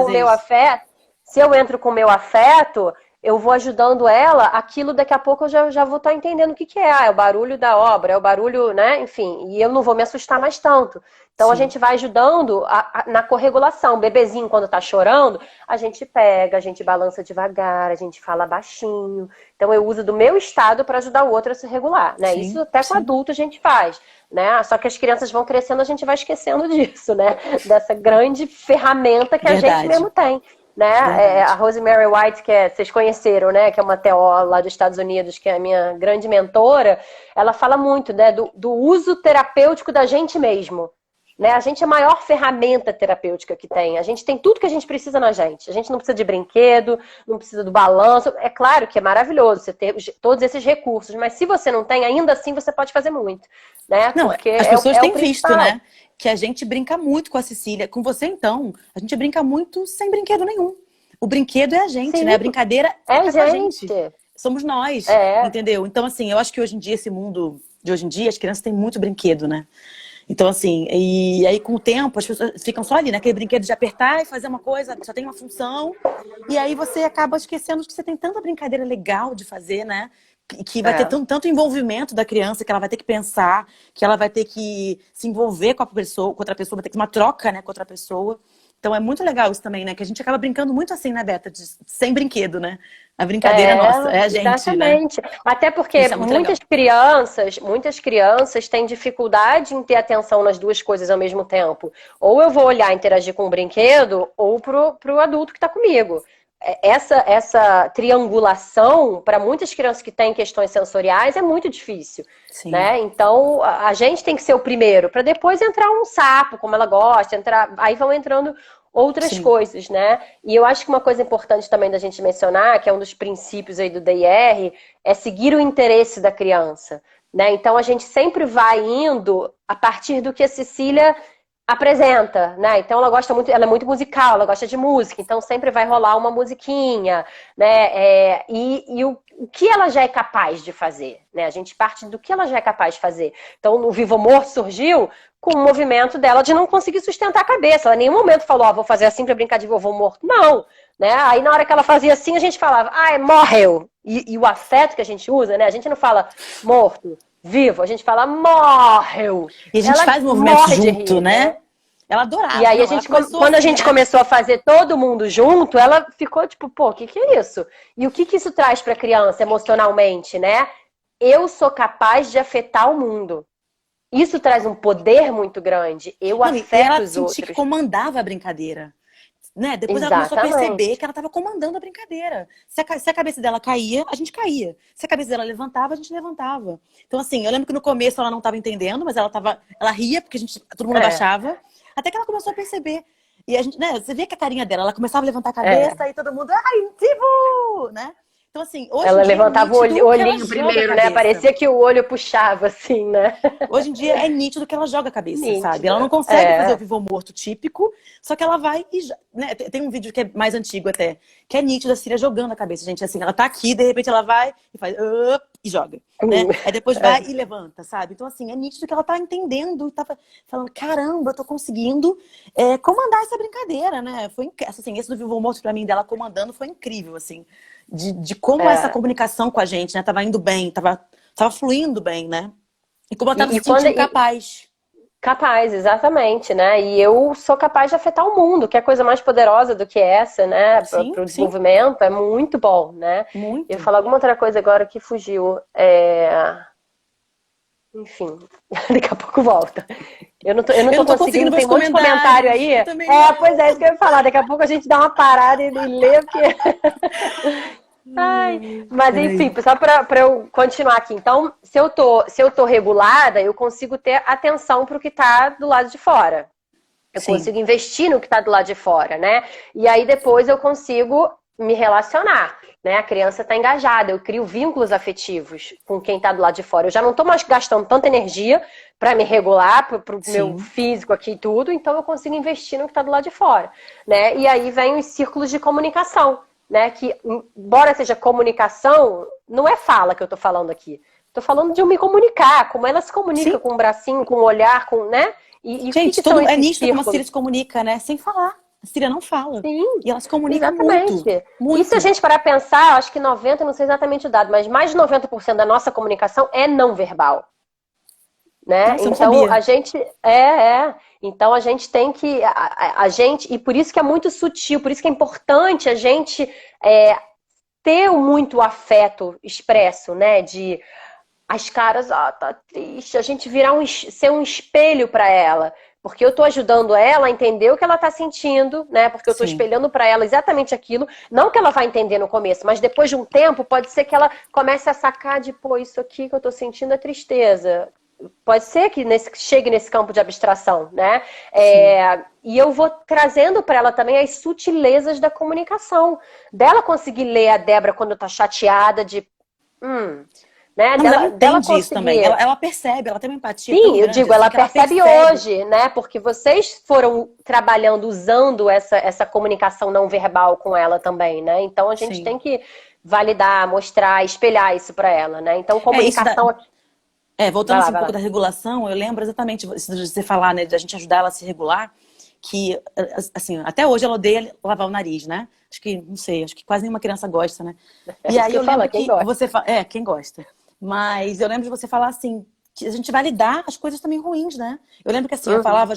com o meu afeto, eu vou ajudando ela, aquilo daqui a pouco eu já vou estar entendendo o que é. É o barulho da obra, é o barulho, né? Enfim, e eu não vou me assustar mais tanto. Então a gente vai ajudando na corregulação. O bebezinho, quando tá chorando, a gente pega, a gente balança devagar, a gente fala baixinho. Então eu uso do meu estado para ajudar o outro a se regular, né? Isso até com adulto a gente faz, né? Só que as crianças vão crescendo, a gente vai esquecendo disso, né? Dessa grande ferramenta que a gente mesmo tem. Né? A Rosemary White, que vocês conheceram, né? Que é uma TO lá dos Estados Unidos, que é a minha grande mentora, ela fala muito, né? do uso terapêutico da gente mesmo. Né? A gente é a maior ferramenta terapêutica que tem. A gente tem tudo que a gente precisa na gente. A gente não precisa de brinquedo, não precisa do balanço. É claro que é maravilhoso você ter todos esses recursos, mas se você não tem, ainda assim você pode fazer muito. Né? Não, porque as pessoas têm visto, né? Que a gente brinca muito com a Cecília. Com você, então, a gente brinca muito sem brinquedo nenhum. O brinquedo é a gente, né? A brincadeira é a gente. Somos nós, entendeu? Então, assim, eu acho que hoje em dia, esse mundo de hoje em dia, as crianças têm muito brinquedo, né? Então, assim, e aí com o tempo as pessoas ficam só ali, né? Aquele brinquedo de apertar e fazer uma coisa, só tem uma função. E aí você acaba esquecendo que você tem tanta brincadeira legal de fazer, né? Que vai ter tanto envolvimento da criança, que ela vai ter que pensar, que ela vai ter que se envolver com outra pessoa, vai ter que ter uma troca, né, com outra pessoa. Então é muito legal isso também, né? Que a gente acaba brincando muito assim, né, Beta? Sem brinquedo, né? A brincadeira nossa, é a gente, exatamente. Né? Até porque muitas crianças têm dificuldade em ter atenção nas duas coisas ao mesmo tempo. Ou eu vou olhar e interagir com o brinquedo, ou pro adulto que está comigo. Essa triangulação, para muitas crianças que têm questões sensoriais, é muito difícil. Né? Então, a gente tem que ser o primeiro, para depois entrar um sapo, como ela gosta, aí vão entrando outras coisas, né? E eu acho que uma coisa importante também da gente mencionar, que é um dos princípios aí do DIR, é seguir o interesse da criança. Né? Então, a gente sempre vai indo a partir do que a Cecília apresenta, né? Então ela gosta muito, ela é muito musical, ela gosta de música, então sempre vai rolar uma musiquinha, né? E o que ela já é capaz de fazer, né? A gente parte do que ela já é capaz de fazer. Então o Vivo Morto surgiu com o movimento dela de não conseguir sustentar a cabeça. Ela em nenhum momento falou, vou fazer assim pra brincar de vovô morto. Não, né? Aí na hora que ela fazia assim, a gente falava, ai, morreu. E o afeto que a gente usa, né? A gente não fala morto, vivo, a gente fala morreu. E a gente Ela faz movimento morre de junto, rir, né? né? Ela adorava. E aí Não, ela começou quando a assim, gente né? começou a fazer todo mundo junto, ela ficou tipo, pô, o que que é isso? E o que que isso traz para a criança emocionalmente, né? Eu sou capaz de afetar o mundo. Isso traz um poder muito grande. Eu Não, e ela afeto os sentia que outros. comandava a brincadeira. Né? Depois ela começou a perceber Exatamente. que ela estava comandando a brincadeira. Se a cabeça dela caía, a gente caía. Se a cabeça dela levantava, a gente levantava. Então, assim, eu lembro que no começo ela não estava entendendo, mas ela ria, porque todo mundo É, abaixava, até que ela começou a perceber. E a gente, né, você vê que a carinha dela, ela começava a levantar a é. cabeça e todo mundo, ai, Tibu! Né? Então, assim, hoje em Ela dia é levantava o nítido que ela olhinho joga a primeiro, né? cabeça. Parecia que o olho puxava, assim, né? Hoje em dia é nítido que ela joga a cabeça, sabe? Ela não Nítida. consegue fazer o É. vivo ou morto típico, só que ela vai e. Né? Tem um vídeo que é mais antigo até, que é nítido a Síria jogando a cabeça, gente. Assim, ela tá aqui, de repente ela vai e faz. "Up", e joga. Né? Aí depois vai É. e levanta, sabe? Então, assim, é nítido que ela tá entendendo e tá falando: caramba, eu tô conseguindo comandar essa brincadeira, né? Assim, esse do vivo ou morto pra mim, dela comandando, foi incrível, assim, de como essa É. comunicação com a gente, né? Tava indo bem, tava fluindo bem, né? E como ela estava E, se e quando, sentindo capaz. capaz, exatamente, né? E eu sou capaz de afetar o mundo, que é coisa mais poderosa do que essa, né? Sim, Para o sim, desenvolvimento, é muito bom, né? Eu ia muito. falar alguma outra coisa agora que fugiu. Enfim, daqui a pouco volta. Eu não Eu tô não tô conseguindo, conseguindo ver tem os um monte de comentário comentários. aí. Eu também Pois não. é, isso que eu ia falar. Daqui a pouco a gente dá uma parada e lê, porque ai, mas enfim, Peraí. só para eu continuar aqui. Então, se eu tô regulada, eu consigo ter atenção para o que está do lado de fora. Eu Sim, consigo investir no que está do lado de fora, né? E aí depois eu consigo me relacionar, né? A criança está engajada, eu crio vínculos afetivos com quem está do lado de fora. Eu já não estou mais gastando tanta energia para me regular, para o meu sim. físico aqui e tudo, então eu consigo investir no que está do lado de fora, né? E aí vem os círculos de comunicação, né? Que, embora seja comunicação, não é fala que eu estou falando aqui. Estou falando de eu me comunicar, como ela se comunica Sim. com o bracinho, com o olhar, com, né? E o que Gente, que são é esses nítido como a Síria círculos? se comunica, né? Sem falar. A Síria não fala. Sim, E ela se comunica muito, exatamente. E se a muito. gente parar a pensar, acho que 90, não sei exatamente o dado, mas mais de 90% da nossa comunicação é não verbal, né? Nossa, eu não Então sabia. a gente então a gente tem que a gente e por isso que é muito sutil, por isso que é importante a gente ter muito afeto expresso, né? De as caras, tá triste, a gente ser um espelho para ela. Porque eu tô ajudando ela a entender o que ela tá sentindo, né? Porque eu tô Sim. espelhando para ela exatamente aquilo. Não que ela vai entender no começo, mas depois de um tempo pode ser que ela comece a sacar de, pô, isso aqui que eu tô sentindo é tristeza. Pode ser que chegue nesse campo de abstração, né? Sim. E eu vou trazendo para ela também as sutilezas da comunicação. Dela conseguir ler a Débora quando tá chateada, de. Né? Não, mas ela Dela entende isso também. conseguir. Ela percebe, ela tem uma empatia tão Sim, eu grande, digo, assim, ela que ela percebe percebe. hoje, né? Porque vocês foram trabalhando, usando essa comunicação não verbal com ela também, né? Então a gente Sim. tem que validar, mostrar, espelhar isso para ela, né? Então É, isso da, comunicação. voltando Vai lá, assim um vai pouco lá. da regulação, eu lembro exatamente isso de você falar, né, de a gente ajudar ela a se regular, que, assim, até hoje ela odeia lavar o nariz, né? Acho que, não sei, acho que quase nenhuma criança gosta, né? É E isso aí que eu eu falo, lembro quem que gosta. você fala, quem gosta. Mas eu lembro de você falar assim, que a gente validar as coisas também ruins, né? Eu lembro que assim, eu Uhum. falava,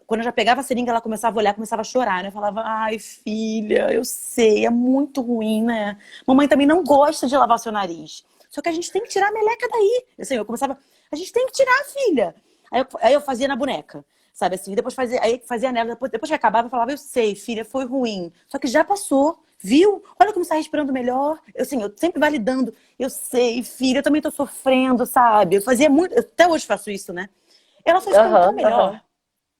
quando eu já pegava a seringa, ela começava a olhar, começava a chorar, né? Eu falava, ai, filha, eu sei, é muito ruim, né? Mamãe também não gosta de lavar o seu nariz. Só que a gente tem que tirar a meleca daí. Assim, eu começava, a gente tem que tirar, filha. Aí eu fazia na boneca, sabe assim? Depois fazia, aí fazia nela, depois que acabava, eu falava, eu sei, filha, foi ruim. Só que já passou, viu? Olha como você está respirando melhor. Eu sempre validando. Eu sei, filha, eu também tô sofrendo, sabe? Eu fazia muito, até hoje faço isso, né? Ela foi ficando tão Aham, aham. melhor,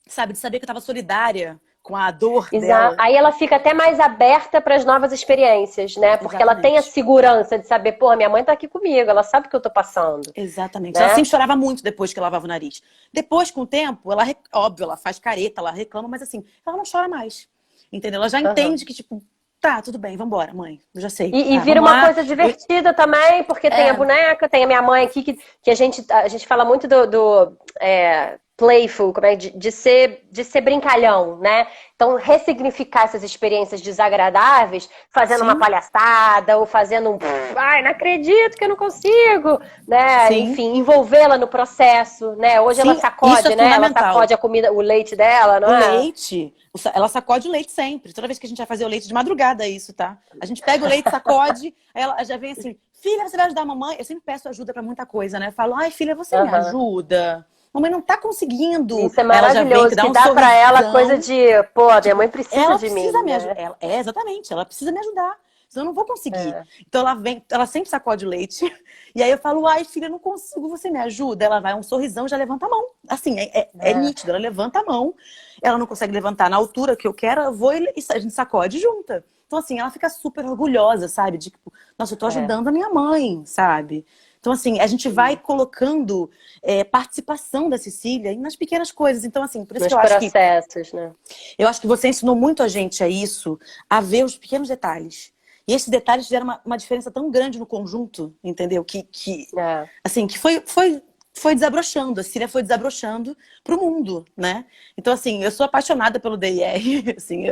sabe? De saber que eu tava solidária com a dor dela. Aí ela fica até mais aberta para as novas experiências, né? Porque ela tem a Exatamente. segurança de saber, pô, minha mãe tá aqui comigo, ela sabe o que eu tô passando, Exatamente. Ela né? sempre chorava muito depois que eu lavava o nariz. Depois, com o tempo, óbvio, ela faz careta, ela reclama, mas assim, ela não chora mais. Entendeu? Ela já Aham. entende que, tipo, tá, tudo bem, vambora, mãe. Eu já sei. E Tá, vira vamos uma lá. coisa divertida também, porque tem a É, boneca, tem a minha mãe aqui, que a gente fala muito do playful, como é, de ser brincalhão, né? Então, ressignificar essas experiências desagradáveis, fazendo uma Sim, palhaçada, ou fazendo um, ai, não acredito que eu não consigo, né? sim, Enfim, envolvê-la no processo, né? Hoje ela sim, isso é sacode, né? Ela fundamental. sacode a comida, o leite dela, não O é? leite, ela sacode o leite sempre. Toda vez que a gente vai fazer o leite de madrugada, é isso, tá? A gente pega o leite, sacode, aí ela já vem assim, filha, você vai ajudar a mamãe? Eu sempre peço ajuda pra muita coisa, né? Eu falo, ai, filha, você me Aham. ajuda? Mamãe não tá conseguindo. Isso é Aí ela já vem que maravilhoso, dá que um dá pra ela coisa sorrisão. de, pô, minha mãe Tipo, precisa ela de mim, precisa me ajudar. né? Exatamente, ela precisa me ajudar. Senão eu não vou conseguir. É, Então ela vem, ela sempre sacode o leite. E aí eu falo, ai, filha, eu não consigo, você me ajuda? Ela vai um sorrisão e já levanta a mão. Assim, é é, nítido, ela levanta a mão. Ela não consegue levantar na altura que eu quero, eu vou e a gente sacode junta. Então, assim, ela fica super orgulhosa, sabe? De tipo, nossa, eu tô é, ajudando a minha mãe, sabe? Então, assim, a gente vai sim. colocando participação da Cecília nas pequenas coisas. Então, assim, por isso que Nos processos, né? eu acho que você ensinou muito a gente a isso, a ver os pequenos detalhes. E esses detalhes fizeram uma diferença tão grande no conjunto, entendeu? É. Assim, que foi desabrochando, a Síria foi desabrochando para o mundo, né? Então, assim, eu sou apaixonada pelo DIR, assim,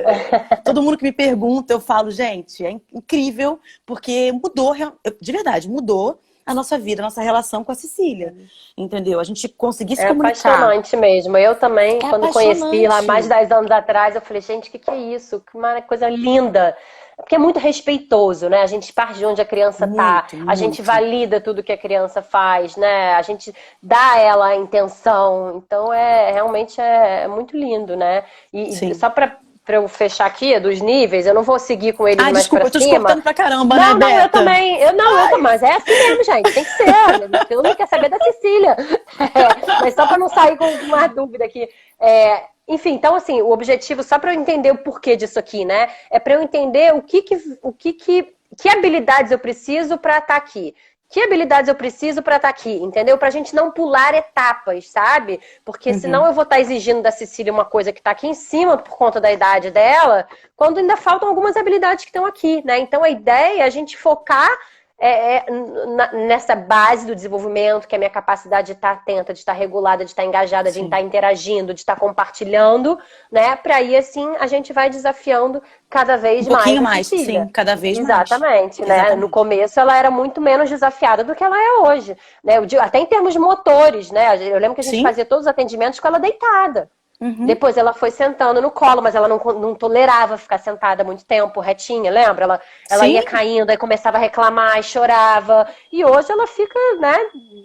todo mundo que me pergunta, eu falo, gente, é incrível, porque mudou, de verdade, mudou a nossa vida, a nossa relação com a Cecília, entendeu? A gente conseguir se É comunicar. apaixonante mesmo. Eu também, É quando conheci lá mais de apaixonante. 10 anos atrás, eu falei, gente, o que é isso? Que uma coisa linda. Porque é muito respeitoso, né? A gente parte de onde a criança tá, Muito, a gente muito. valida tudo que a criança faz, né? A gente dá a ela a intenção. Então, realmente é muito lindo, né? E Sim. só para eu fechar aqui, dos níveis, eu não vou seguir com eles Ai, mais para desculpa, eu tô te cima. cortando pra caramba, né, Não, não, eu Beta? também. Mas é assim mesmo, gente. Tem que ser. Todo mundo quer saber da Cecília. Mas só para não sair com uma dúvida aqui. Enfim, então assim, o objetivo, só para eu entender o porquê disso aqui, né? É para eu entender que habilidades eu preciso para estar aqui. Que habilidades eu preciso para estar aqui, entendeu? Pra gente não pular etapas, sabe? Porque senão Uhum. eu vou estar exigindo da Cecília uma coisa que está aqui em cima por conta da idade dela, quando ainda faltam algumas habilidades que estão aqui, né? Então a ideia é a gente focar nessa base do desenvolvimento, que é a minha capacidade de estar atenta, de estar regulada, de estar engajada, de estar Sim. interagindo, de estar compartilhando, né? Para aí assim a gente vai desafiando cada Um vez mais pouquinho a mais, sim, Cecília. cada vez mais. Exatamente, né? No Exatamente. começo ela era muito menos desafiada do que ela é hoje, né? Até em termos motores, né? Eu lembro que a gente Sim. fazia todos os atendimentos com ela deitada. Uhum. Depois ela foi sentando no colo, mas ela não tolerava ficar sentada muito tempo, retinha, lembra? Ela ia Sim. caindo, aí começava a reclamar e chorava. E hoje ela fica, né,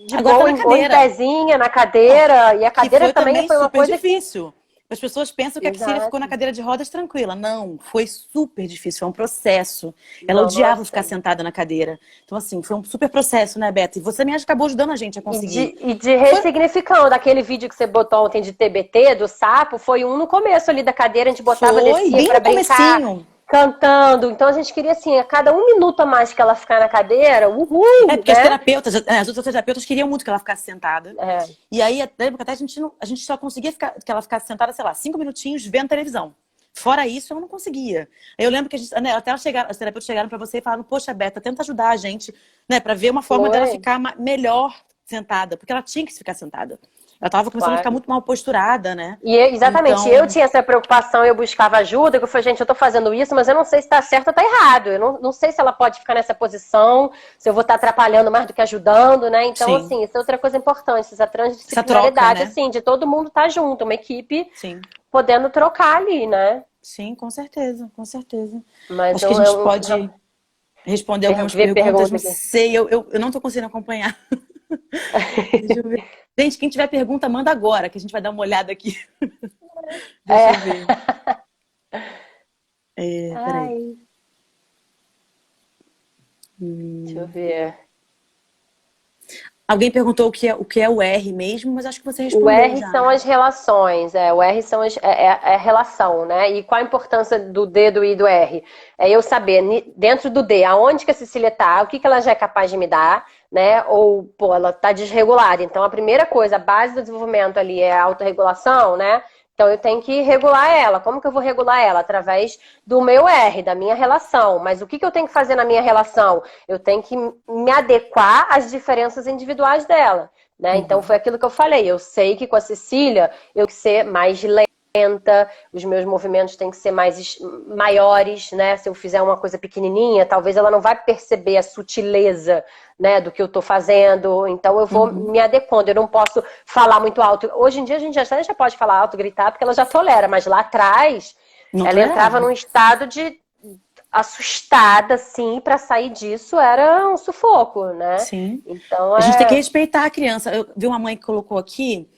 de Agora tá boa, na ou em cadeira. pezinha, na Ó, cadeira. E a que cadeira foi também também foi uma super coisa que. difícil. As pessoas pensam que a Cecília ficou na Exato. cadeira de rodas tranquila. Não, foi super difícil, foi um processo. Ela odiava ficar Nossa. sentada na cadeira. Então, assim, foi um super processo, né, Beta? E você me acabou ajudando a gente a E conseguir. de Foi, ressignificando, aquele vídeo que você botou ontem de TBT, do sapo, foi um no começo ali da cadeira, a gente botava, foi descia bem pra no brincar, comecinho. cantando. Então a gente queria, assim, a cada um minuto a mais que ela ficar na cadeira, É, uhul, porque as né? terapeutas, as outras terapeutas queriam muito que ela ficasse sentada. É, E aí, até a gente, a gente só conseguia que ela ficasse sentada, sei lá, 5 minutinhos vendo televisão. Fora isso, eu não conseguia. Eu lembro que a gente, né, até as terapeutas chegaram pra você e falaram, poxa, Beta, tenta ajudar a gente, né, pra ver uma forma dela foi, ficar melhor sentada, porque ela tinha que ficar sentada. Ela tava começando a ficar claro. muito mal posturada, né? E exatamente, eu Então, tinha essa preocupação, eu buscava ajuda, que eu falei, gente, eu tô fazendo isso, mas eu não sei se tá certo ou tá errado. Eu não sei se ela pode ficar nessa posição, se eu vou estar atrapalhando mais do que ajudando, né? Então, sim, assim, isso é outra coisa importante, essa essa troca, transdisciplinaridade, né? assim, de todo mundo estar junto, uma equipe Sim, podendo trocar ali, né? sim, com certeza, com certeza. Mas Acho que a gente pode responder algumas ver perguntas, pergunta não aqui. sei, eu não tô conseguindo acompanhar. Deixa eu ver. Gente, quem tiver pergunta, manda agora, que a gente vai dar uma olhada aqui. Deixa É. eu ver. Peraí. Ai, deixa eu ver. Alguém perguntou o que é o R mesmo, mas acho que você O respondeu R já, são né? as relações, o R são é a relação, né? E qual a importância do D, do I e do R? É eu saber, dentro do D, aonde que a Cecília tá, o que que ela já é capaz de me dar, né? Ou, pô, ela tá desregulada. Então, a primeira coisa, a base do desenvolvimento ali é a autorregulação, né? Então, eu tenho que regular ela. Como que eu vou regular ela? Através do meu R, da minha relação. Mas o que que eu tenho que fazer na minha relação? Eu tenho que me adequar às diferenças individuais dela. né? Então Uhum. foi aquilo que eu falei. Eu sei que com a Cecília eu tenho que ser mais lenta, os meus movimentos têm que ser mais maiores, né? Se eu fizer uma coisa pequenininha, talvez ela não vai perceber a sutileza, né, do que eu tô fazendo. Então eu vou Uhum. me adequando. Eu não posso falar muito alto. Hoje em dia a gente já pode falar alto, gritar, porque ela já tolera. Mas lá atrás Não ela entrava tolerava. num estado de assustada, assim, para sair disso era um sufoco, né? Sim. Então A gente tem que é. respeitar a criança. Eu vi uma mãe que colocou aqui.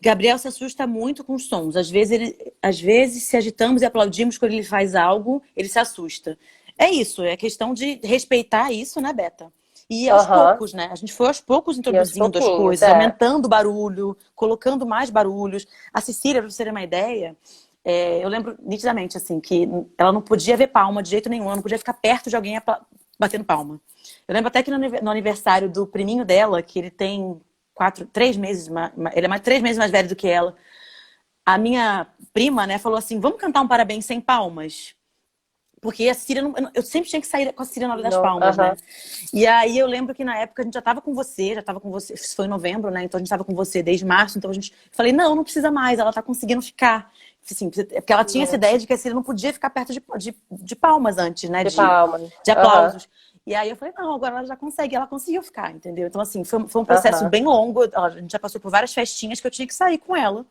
Gabriel se assusta muito com os sons. Às vezes, se agitamos e aplaudimos quando ele faz algo, ele se assusta. É isso, é questão de respeitar isso, né, Beta? E aos Aham. poucos, né? A gente foi aos poucos E aos introduzindo as pouquinhos, coisas, é. aumentando o barulho, colocando mais barulhos. A Cecília, para você ter uma ideia, eu lembro nitidamente, assim, que ela não podia ver palma de jeito nenhum, ela não podia ficar perto de alguém batendo palma. Eu lembro até que no aniversário do priminho dela, que ele tem 3 meses, ele é mais 3 meses mais velho do que ela. A minha prima, né, falou assim: vamos cantar um parabéns sem palmas? Porque a Cecília, eu sempre tinha que sair com a Cecília na hora das Não, palmas, né? aham. E aí eu lembro que na época a gente já tava com você, isso foi em novembro, né? Então a gente tava com você desde março, então a gente falei, não, não precisa mais, ela tá conseguindo ficar. Assim, porque ela tinha essa ideia de que a Cecília não podia ficar perto de palmas antes, né? De palmas. De Aham. aplausos. E aí eu falei, não, agora ela já consegue, ela conseguiu ficar, entendeu? Então, assim, foi um processo Aham. bem longo. A gente já passou por várias festinhas que eu tinha que sair com ela.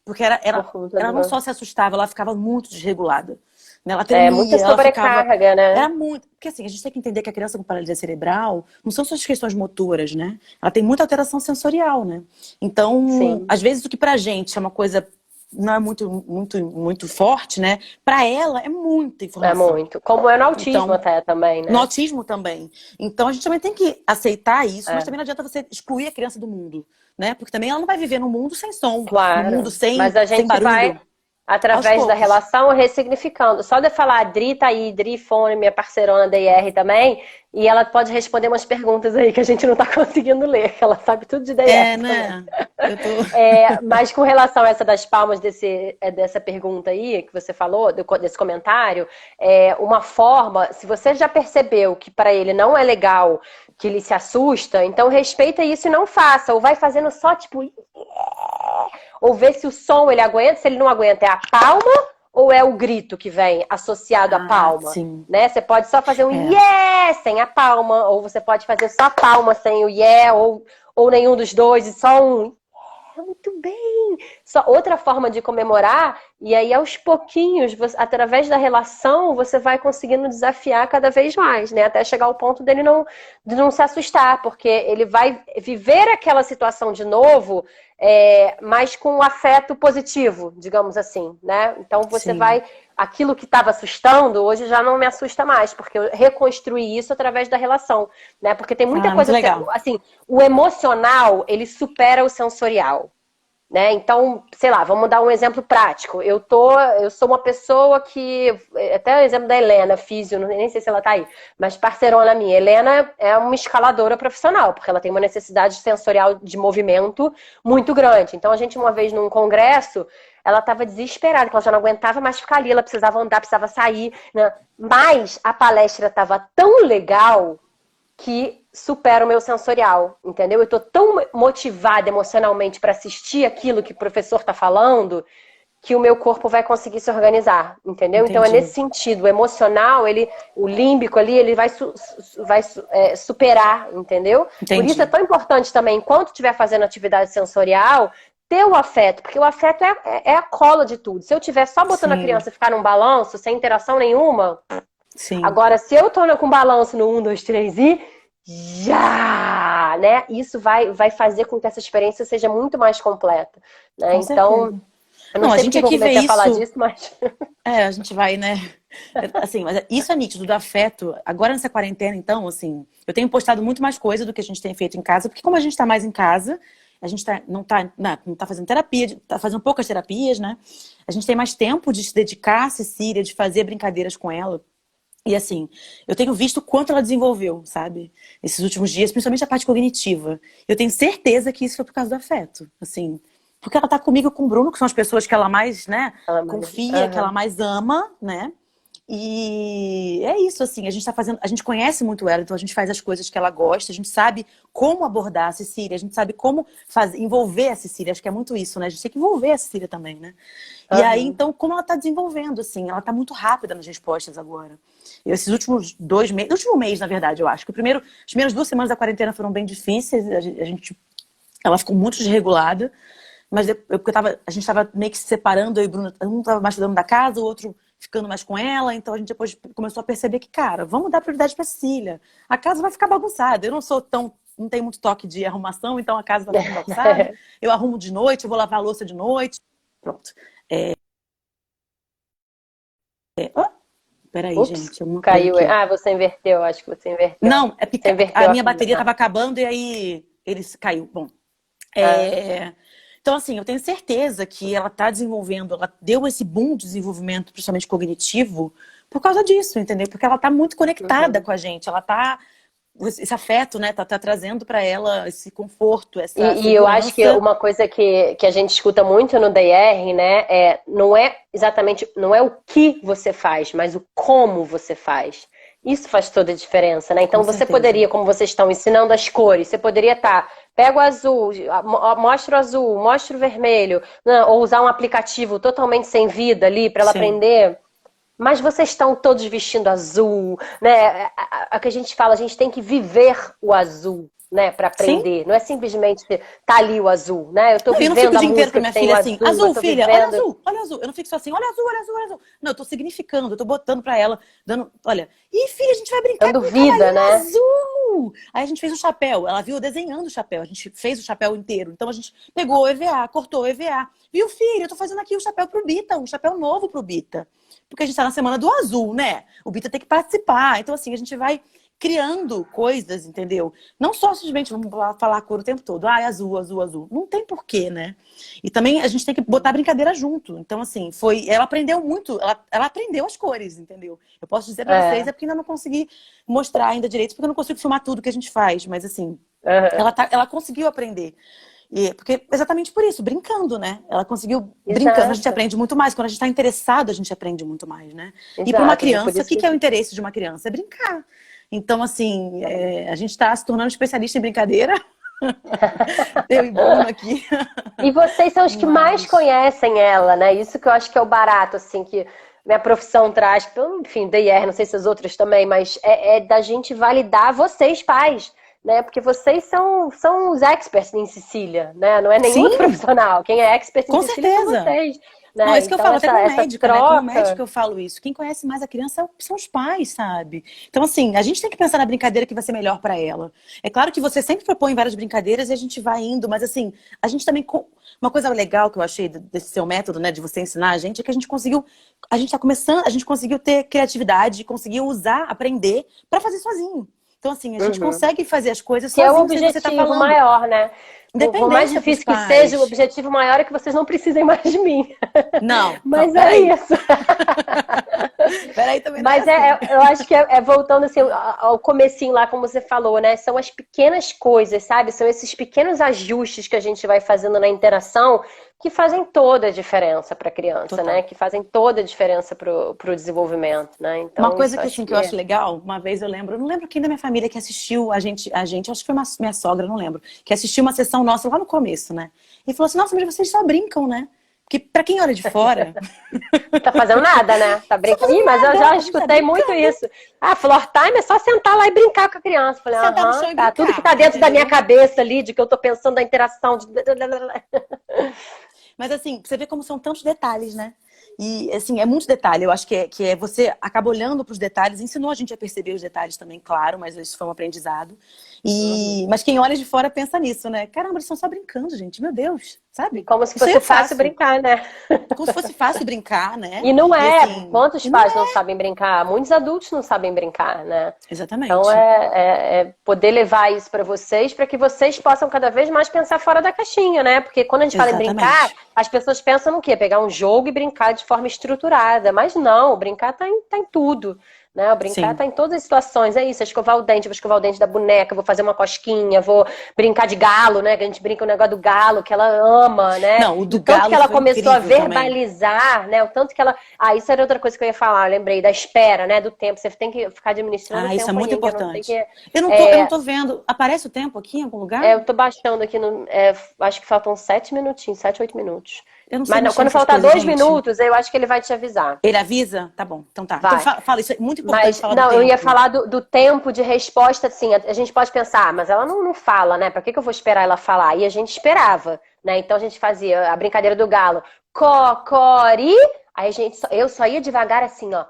Porque Por conta ela não do. só se assustava, ela ficava muito desregulada. Né? Ela É muita tremia, ela ficava. sobrecarga, né? Era muito. Porque assim, a gente tem que entender que a criança com paralisia cerebral não são só as questões motoras, né? Ela tem muita alteração sensorial, né? Então, Sim. às vezes o que pra gente é uma coisa não é muito forte, né? Pra ela é muita É informação. muito. Como é no autismo Então, até também, no né? autismo também. Então a gente também tem que aceitar isso, mas É. também não adianta você excluir a criança do mundo, né? Porque também ela não vai viver num mundo sem som, num mundo Claro. Mas a sem gente vai, barulho, aos através da poucos. relação, ressignificando. Só de eu falar, a Dri tá aí, Dri Fone, minha parceirona da IR também, e ela pode responder umas perguntas aí que a gente não tá conseguindo ler. Ela sabe tudo de É, DF também. né? Eu tô. Mas com relação a essa das palmas dessa pergunta aí que você falou, desse comentário, uma forma, se você já percebeu que para ele não é legal, que ele se assusta, então respeita isso e não faça. Ou vai fazendo só tipo. Ou vê se o som ele aguenta, se ele não aguenta, é a palma ou é o grito que vem associado à Ah, palma? sim. Né? Você pode só fazer um É. yeah sem a palma, ou você pode fazer só a palma sem o yeah, ou nenhum dos dois, e só um muito bem. Só outra forma de comemorar, e aí aos pouquinhos, através da relação, você vai conseguindo desafiar cada vez mais, né? Até chegar ao ponto de não se assustar, porque ele vai viver aquela situação de novo, mas com um afeto positivo, digamos assim, né? Então você Sim. vai. Aquilo que estava assustando, hoje já não me assusta mais, porque eu reconstruí isso através da relação, né? Porque tem muita Ah, muito coisa, legal. assim, o emocional, ele supera o sensorial. Né? Então, sei lá, vamos dar um exemplo prático. Eu sou uma pessoa que, até o exemplo da Helena, físio, nem sei se ela tá aí, mas parceirona minha. Helena é uma escaladora profissional, porque ela tem uma necessidade sensorial de movimento muito grande. Então, a gente, uma vez num congresso, ela estava desesperada, que ela já não aguentava mais ficar ali, ela precisava andar, precisava sair, né? Mas a palestra estava tão legal que supera o meu sensorial, entendeu? Eu tô tão motivada emocionalmente para assistir aquilo que o professor tá falando que o meu corpo vai conseguir se organizar, entendeu? Então é Entendi. nesse sentido, o emocional, o límbico ali, ele vai superar, entendeu? Por isso é Entendi. tão importante também, enquanto estiver fazendo atividade sensorial, ter o afeto, porque o afeto é a cola de tudo. Se eu estiver só botando a Sim, criança ficar num balanço, sem interação nenhuma, sim. agora, se eu tô com balanço no 1, 2, 3 e já, né? Isso vai fazer com que essa experiência seja muito mais completa, né? Com Então, certeza. eu não Não, a sei porque gente que eu aqui vê comecei a falar isso. disso, mas A gente vai, né? Assim, mas isso é nítido do afeto. Agora nessa quarentena, então, assim, eu tenho postado muito mais coisa do que a gente tem feito em casa, porque como a gente tá mais em casa, a gente não tá fazendo terapia, tá fazendo poucas terapias, né? A gente tem mais tempo de se dedicar a Cecília, de fazer brincadeiras com ela. E assim, eu tenho visto o quanto ela desenvolveu, sabe? Esses últimos dias, principalmente a parte cognitiva. Eu tenho certeza que isso foi por causa do afeto, assim. Porque ela tá comigo e com o Bruno, que são as pessoas que ela mais, né, ela, confia, que ela aham. mais ama, né? E é isso, assim, a gente tá fazendo, a gente conhece muito ela, então a gente faz as coisas que ela gosta, a gente sabe como abordar a Cecília, a gente sabe como envolver a Cecília, acho que é muito isso, né? A gente tem que envolver a Cecília também, né? E aí, Aham. então, como ela tá desenvolvendo, assim, ela tá muito rápida nas respostas agora. E esses últimos 2 meses, último mês, na verdade, eu acho, que as primeiras 2 semanas da quarentena foram bem difíceis, ela ficou muito desregulada, mas porque a gente estava meio que se separando, eu e o Bruno, um estava mais cuidando da casa, o outro ficando mais com ela, então a gente depois começou a perceber que, cara, vamos dar prioridade para Cecília. A casa vai ficar bagunçada. Eu não tenho muito toque de arrumação, então a casa vai ficar bagunçada. Eu arrumo de noite, eu vou lavar a louça de noite. Pronto. Oh, peraí, Ups, gente, alguma coisa caiu. aqui. Ah, você inverteu, acho que você inverteu. Não, é porque Você inverteu a a minha fila. bateria Ah. estava acabando e aí ele caiu. Bom, Ah. então, assim, eu tenho certeza que ela está desenvolvendo, ela deu esse boom de desenvolvimento, principalmente cognitivo, por causa disso, entendeu? Porque ela está muito conectada Uhum. com a gente, ela tá, esse afeto, né, tá trazendo para ela esse conforto, essa E eu acho que segurança. uma coisa que a gente escuta muito no DR, né, não é exatamente, não é o que você faz, mas o como você faz. Isso faz toda a diferença, né? Com Então você certeza. poderia, como vocês estão ensinando as cores, você poderia estar, pega o azul, mostra o azul, mostra o vermelho, né, ou usar um aplicativo totalmente sem vida ali para ela Sim. aprender. Mas vocês estão todos vestindo azul, né? A que a gente fala, a gente tem que viver o azul, né, para Sim. aprender. Não é simplesmente tá ali o azul, né? Eu estou Não, eu não fico vivendo o a dia inteiro pra música que minha tem filha o assim, azul, eu azul, estou filha, olha vivendo. azul, olha azul. Eu não fico só assim, olha azul, olha azul, olha azul. Não, eu tô significando, eu tô botando pra ela, dando, olha, ih, filha, a gente vai brincar Dando com um vida, cavalinho né? azul. Aí a gente fez o chapéu, ela viu eu desenhando o chapéu, a gente fez o chapéu inteiro. Então a gente pegou o EVA, cortou o EVA. Viu, filha, eu tô fazendo aqui o chapéu pro Bita, um chapéu novo pro Bita. Porque a gente tá na semana do azul, né? O Bita tem que participar. Então, assim, a gente vai criando coisas, entendeu? Não só simplesmente vamos falar a cor o tempo todo. Ah, é azul, azul, azul. Não tem porquê, né? E também a gente tem que botar a brincadeira junto. Então, assim, ela aprendeu muito, ela aprendeu as cores, entendeu? Eu posso dizer pra vocês, É. é porque ainda não consegui mostrar ainda direito, porque eu não consigo filmar tudo que a gente faz, mas assim, Aham. ela conseguiu aprender. Porque exatamente por isso, brincando, né? Ela conseguiu, brincando, a gente Exato, aprende muito mais. Quando a gente está interessado, a gente aprende muito mais, né? E para uma exato. É por criança, o isso que que que é o interesse de uma criança? É brincar. Então, assim, a gente está se tornando especialista em brincadeira. Eu e Bruno aqui. E vocês são os que mais Mas, conhecem ela, né? Isso que eu acho que é o barato, assim, que minha profissão traz, enfim, DIR, não sei se as outras também, mas é da gente validar vocês, pais, né? Porque vocês são os experts em Sicília, né? Não é nenhum outro sim, profissional. Quem é expert em com Sicília são certeza. vocês, Não, é né? isso que eu Então, falo, até como essa médica, né? Como troca. médica eu falo isso. Quem conhece mais a criança são os pais, sabe? Então, assim, a gente tem que pensar na brincadeira que vai ser melhor para ela. É claro que você sempre propõe várias brincadeiras e a gente vai indo, mas assim, a gente também. Uma coisa legal que eu achei desse seu método, né, de você ensinar a gente, é que a gente conseguiu. A gente tá começando, a gente conseguiu ter criatividade, conseguiu usar, aprender para fazer sozinho. Então, assim, a gente Uhum. consegue fazer as coisas Que é o sozinho, sem você estar objetivo falando. maior, né? Por mais Independente dos difícil que seja, o pais. objetivo maior é que vocês não precisem mais de mim. Não, não, Mas é peraí. isso. Peraí, também não é Mas assim. eu acho que voltando assim ao comecinho lá, como você falou, né? São as pequenas coisas, sabe? São esses pequenos ajustes que a gente vai fazendo na interação que fazem toda a diferença para a criança, né? Total. Que fazem toda a diferença para o desenvolvimento, né? Uma Então, coisa isso que, acho assim, que que eu acho legal, uma vez eu não lembro quem da minha família que assistiu acho que foi minha sogra, não lembro, que assistiu uma sessão nossa lá no começo, né? E falou assim, nossa, mas vocês só brincam, né? Porque pra quem olha de fora, tá fazendo nada, né? Tá não tá brincando. Ih, fazendo mas eu nada, já a gente tá escutei muito brincando, isso. Ah, floor time é só sentar lá e brincar com a criança. Falei, sentar no aham, chão e tá. Tudo que brincar, tá dentro da minha entendeu? cabeça ali, de que eu tô pensando da interação. Mas assim, você vê como são tantos detalhes, né? E assim, é muito detalhe. Eu acho que você acaba olhando para os detalhes, ensinou a gente a perceber os detalhes também, claro, mas isso foi um aprendizado. Uhum. Mas quem olha de fora pensa nisso, né? Caramba, eles estão só brincando, gente. Meu Deus, E sabe? como se Isso aí é fosse fácil fácil. brincar, né? Como se fosse fácil brincar, né? E não E é. assim, Quantos e não pais não é. sabem brincar? Muitos adultos não sabem brincar, né? Então Exatamente. é poder levar isso para vocês, para que vocês possam cada vez mais pensar fora da caixinha, né? Porque quando a gente fala em brincar, Exatamente. as pessoas pensam no quê? Pegar um jogo e brincar de forma estruturada. Mas não, brincar tá em tudo, né? O brincar Sim. tá em todas as situações, é isso, é escovar o dente, vou escovar o dente da boneca, vou fazer uma cosquinha, vou brincar de galo, né? Que a gente brinca o negócio do galo, que ela ama, né? Não, o E do o tanto que galo ela foi começou a incrível também. verbalizar, né? O tanto que ela... Ah, isso era outra coisa que eu ia falar, eu lembrei, da espera, né? Do tempo, você tem que ficar administrando o Ah, isso é tempo aí, muito hein? Que eu não sei importante. que... Eu não tô vendo. Aparece o tempo aqui em algum lugar? Eu tô baixando aqui no. Acho que faltam 7 minutinhos, 7, 8 minutos. Eu não sei Mas não, mexer quando nessas faltar coisas, dois gente. minutos, eu acho que ele vai te avisar. Ele avisa? Tá bom, então tá. Então Vai. fala, isso é muito importante Mas, falar do não, eu ia tempo. falar do tempo de resposta, assim, a gente pode pensar, mas ela não fala, né? Pra que eu vou esperar ela falar? E a gente esperava, né? Então a gente fazia a brincadeira do galo. Cocori. Aí eu só ia devagar assim, ó.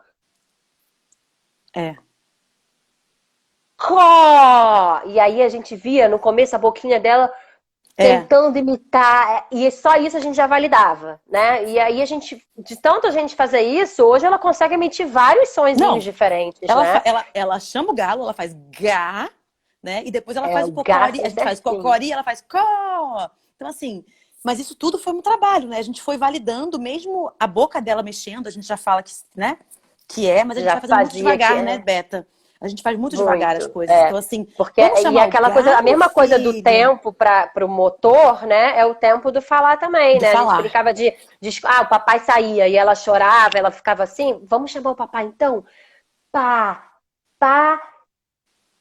É, Có! E aí a gente via no começo a boquinha dela é. tentando imitar, e só isso a gente já validava, né? E aí a gente, de tanto a gente fazer isso, hoje ela consegue emitir vários sonzinhos Não, diferentes, né? ela chama o galo, ela faz gá, né? E depois ela É, faz o o gato cocori. A é gente faz certinho. cocori, ela faz có. Então, assim, mas isso tudo foi um trabalho, né? A gente foi validando, mesmo a boca dela mexendo, a gente já fala que, né? Que é, mas a gente Já vai fazendo muito fazia que devagar, né, Beta? A gente faz muito devagar as muito, coisas. Então, assim, porque vamos e chamar o aquela coisa, a galo, mesma coisa do filho, tempo para o motor, né? É o tempo do falar também, do né? A gente falar. brincava o papai saía e ela chorava, ela ficava assim, vamos chamar o papai então? Pá, pá,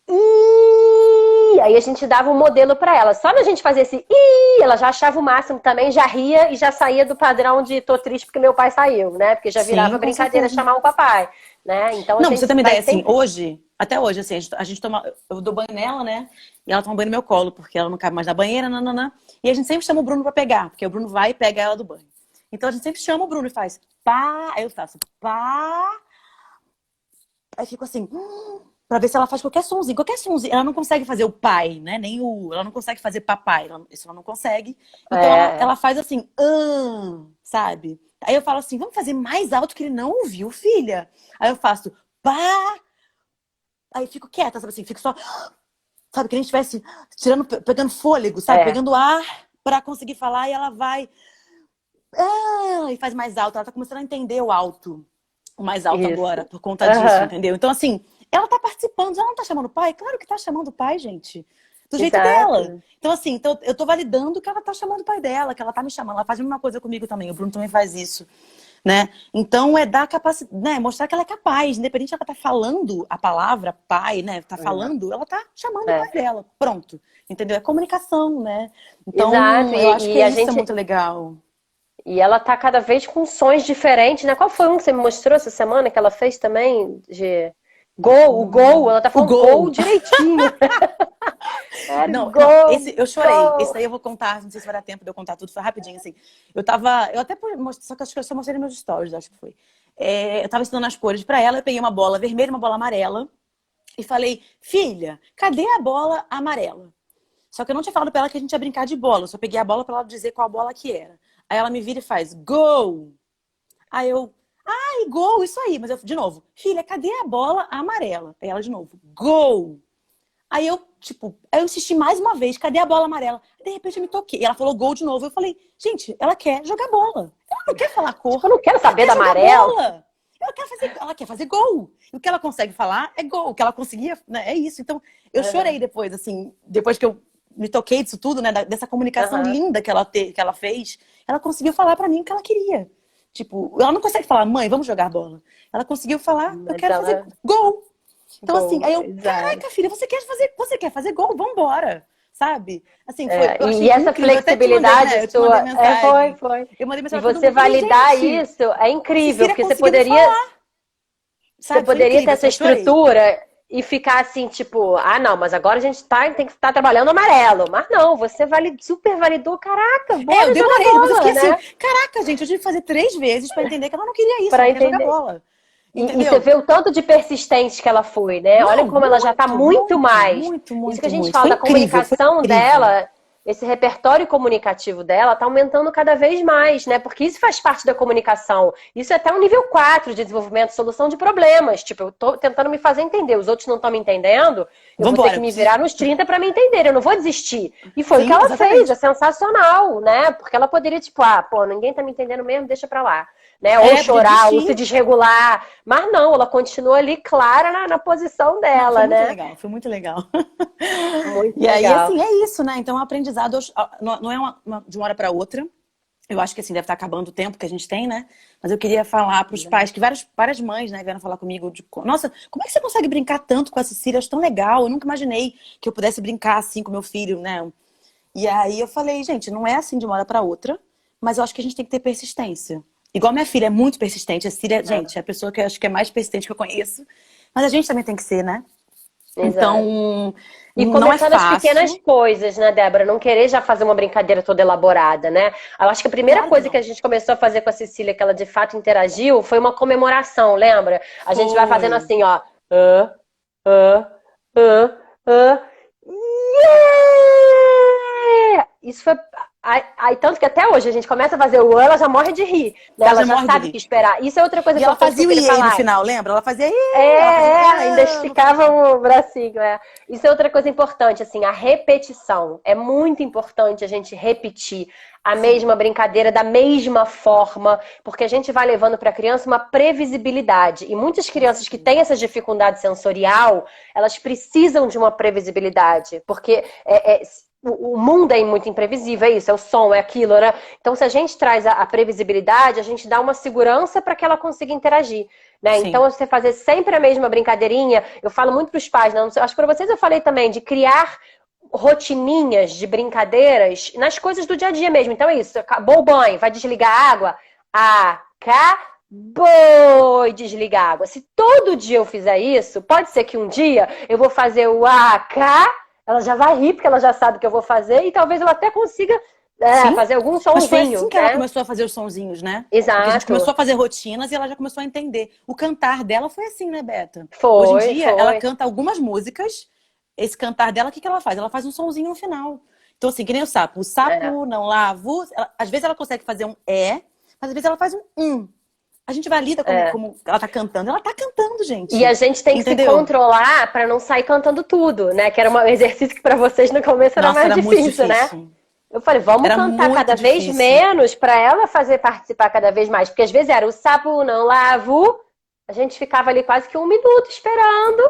ih! Aí a gente dava um modelo para ela. Só na gente fazer esse ih, ela já achava o máximo também, já ria e já saía do padrão de tô triste porque meu pai saiu, né? Porque já Sim, virava com brincadeira certeza. chamar o papai, né? Então a Não, pra você ter gente uma vai ideia, assim, sempre. hoje, até hoje, assim, a gente toma. Eu dou banho nela, né? E ela toma banho no meu colo, porque ela não cabe mais na banheira, nananã. E a gente sempre chama o Bruno pra pegar, porque o Bruno vai e pega ela do banho. Então a gente sempre chama o Bruno e faz pá, aí eu faço pá, aí fico assim, pra ver se ela faz qualquer sonzinho, qualquer sonzinho. Ela não consegue fazer o pai, né? Nem o. Ela não consegue fazer papai, isso ela não consegue. Então É, ela faz assim, sabe? Aí eu falo assim, vamos fazer mais alto que ele não ouviu, filha. Aí eu faço pá. Aí eu fico quieta, sabe assim? Fico só, sabe, que a gente estivesse tirando, pegando fôlego, sabe? é, Pegando ar pra conseguir falar e ela vai. E faz mais alto. Ela tá começando a entender o mais alto agora, isso. por conta disso, Aham, entendeu? Então, assim, ela tá participando, ela não tá chamando o pai? Claro que tá chamando o pai, gente. Do jeito dela. exato. Então, assim, eu tô validando que ela tá chamando o pai dela, que ela tá me chamando. Ela faz a mesma coisa comigo também. O Bruno também faz isso, né? Então, é dar capacidade, né? Mostrar que ela é capaz. Independente de ela tá falando a palavra pai, né? Tá falando, ela tá chamando o É, pai dela. Pronto. Entendeu? É comunicação, né? exato. Então, eu acho que E a isso é gente. muito legal. E ela tá cada vez com sons diferentes, né? Qual foi um que você me mostrou essa semana que ela fez também? De gol, o gol, ela tá O falando gol gol. direitinho. Era Não, não, gol, esse eu chorei. Esse gol. daí eu vou contar, não sei se vai dar tempo de eu contar tudo, foi rapidinho, assim. Eu até mostrei, só que acho que eu só mostrei nos meus stories, acho que foi. Eu tava ensinando as cores pra ela, eu peguei uma bola vermelha e uma bola amarela e falei, filha, cadê a bola amarela? Só que eu não tinha falado pra ela que a gente ia brincar de bola, eu só peguei a bola pra ela dizer qual bola que era. Aí ela me vira e faz, gol! Aí eu, ai, gol, isso aí. Mas eu, de novo, filha, cadê a bola amarela? Aí ela de novo, gol! Aí eu, tipo, eu insisti mais uma vez, cadê a bola amarela? De repente eu me toquei. E ela falou gol de novo. Eu falei, gente, ela quer jogar bola. Ela não quer falar Tipo, eu cor. não quero Ela saber da quer jogar amarela. bola. Ela quer fazer gol. E o que ela consegue falar é gol. O que ela conseguia, né, é isso. Então, eu chorei Aham, depois, assim, depois que eu me toquei disso tudo, né, dessa comunicação aham. linda que ela fez. Ela conseguiu falar pra mim o que ela queria. Tipo, ela não consegue falar, mãe, vamos jogar bola. Ela conseguiu falar, eu Mas quero fazer ela. gol. Então, assim, Gol, aí eu, exato. caraca, filha, você quer fazer gol? Vambora, sabe? Assim, É, eu e achei essa incrível. Eu até te mandei, flexibilidade né? Eu te mandei sua, foi, mensagem. foi. Eu mandei E mensagem pra todo você mundo. Falei, validar gente, isso é incrível, Cecília porque conseguindo falar, você sabe? Foi poderia ter incrível, essa assim, eu chorei. estrutura e ficar assim, tipo, ah, não, mas agora a gente tem que estar trabalhando amarelo. Mas não, você super validou, caraca, Eu bora jogar demorei, depois eu fiquei bola, assim, né? caraca, gente, eu tive que fazer 3 vezes pra entender que ela não queria isso, ela Pra quer jogar entender. bola. E você Entendeu? vê o tanto de persistente que ela foi, né? Olha Não, como ela já tá muito, muito muito, mais. muito, Isso que a muito, gente muito. fala Foi da incrível, foi comunicação incrível. dela. esse repertório comunicativo dela tá aumentando cada vez mais, né? Porque isso faz parte da comunicação. Isso é até um nível 4 de desenvolvimento, solução de problemas. Tipo, eu tô tentando me fazer entender, os outros não estão me entendendo, eu vou ter que me virar nos 30 para me entender, eu não vou desistir. E foi o que ela fez, é sensacional, né? Porque ela poderia, tipo, pô, ninguém tá me entendendo mesmo, deixa pra lá. Né? Ou chorar, ou se desregular. Mas não, ela continua ali clara na posição dela, foi né? Muito legal, foi muito legal. Muito e legal. aí, assim, é isso, né? Então, o aprendizado não é de uma hora para outra. Eu acho que, assim, deve estar acabando o tempo que a gente tem, né? Mas eu queria falar para os pais, que várias mães, né, vieram falar comigo de, nossa, como é que você consegue brincar tanto com a Cecília? Acho tão legal. Eu nunca imaginei que eu pudesse brincar assim com meu filho, né? E aí eu falei, gente, não é assim de uma hora para outra, mas eu acho que a gente tem que ter persistência. Igual minha filha é muito persistente. A Cecília, gente, é a pessoa que eu acho que é mais persistente que eu conheço. Mas a gente também tem que ser, né? Exato. Então, e não é começar fácil. nas pequenas coisas, né, Débora? Não querer já fazer uma brincadeira toda elaborada, né? Eu acho que a primeira coisa que a gente começou a fazer com a Cecília, que ela de fato interagiu, foi uma comemoração, lembra? A gente vai fazendo assim, ó. Yeah! Isso foi... Aí, tanto que até hoje a gente começa a fazer o ela já morre de rir. Né? Ela já sabe o que esperar. Isso é outra coisa que ela fazia o iê no final, lembra? Ela fazia ainda esticava o bracinho. Isso é outra coisa importante, assim, a repetição. É muito importante a gente repetir a mesma brincadeira da mesma forma, porque a gente vai levando para a criança uma previsibilidade. E muitas crianças que têm essa dificuldade sensorial, elas precisam de uma previsibilidade, porque o mundo é muito imprevisível, é isso, é o som, é aquilo, né? Então, se a gente traz a previsibilidade, a gente dá uma segurança para que ela consiga interagir, né? Então, você fazer sempre a mesma brincadeirinha, eu falo muito para os pais, né? Acho que para vocês eu falei também, de criar rotininhas de brincadeiras nas coisas do dia a dia mesmo. Então é isso, acabou o banho, vai desligar a água? Acabou e desligar a água. Se todo dia eu fizer isso, pode ser que um dia eu vou fazer o ela já vai rir, porque ela já sabe o que eu vou fazer, e talvez ela até consiga fazer algum sonzinho. Mas foi assim que ela começou a fazer os sonzinhos, né? Exato. Porque a gente começou a fazer rotinas e ela já começou a entender. O cantar dela foi assim, né, Beta? Foi, hoje em dia, ela canta algumas músicas, esse cantar dela, o que ela faz? Ela faz um sonzinho no final. Então, assim, que nem o sapo. O sapo não lavo. Às vezes ela consegue fazer um mas às vezes ela faz um. A gente valida como ela tá cantando. Ela tá cantando, gente. E a gente tem que se controlar para não sair cantando tudo, né? Que era um exercício que para vocês no começo era mais difícil, né? Eu falei, vamos cantar cada vez menos para ela participar cada vez mais. Porque às vezes era o sapo não lavo. A gente ficava ali quase que 1 minuto esperando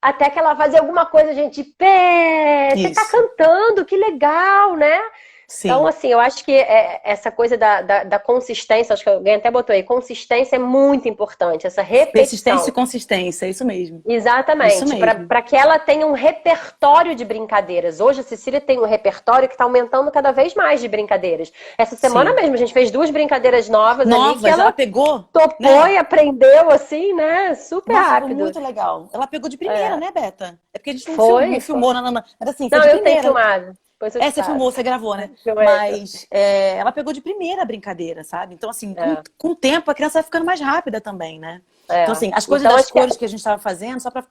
até que ela fazia alguma coisa, a gente, você tá cantando, que legal, né? Sim. Então, assim, eu acho que essa coisa da consistência, acho que alguém até botou aí, consistência é muito importante, essa repetição. Persistência e consistência, é isso mesmo. Exatamente, para que ela tenha um repertório de brincadeiras. Hoje a Cecília tem um repertório que está aumentando cada vez mais de brincadeiras. Essa semana mesmo a gente fez 2 brincadeiras novas ali que ela pegou, topou e aprendeu assim, né? Super rápido. Muito legal. Ela pegou de primeira, né, Beta? É porque a gente não filmou, mas assim, foi de primeira. Eu tenho filmado. Você filmou, você gravou, né? Mas ela pegou de primeira a brincadeira, sabe? Então, assim, com o tempo a criança vai ficando mais rápida também, né? Então, assim, as coisas das cores que a gente estava fazendo, só pra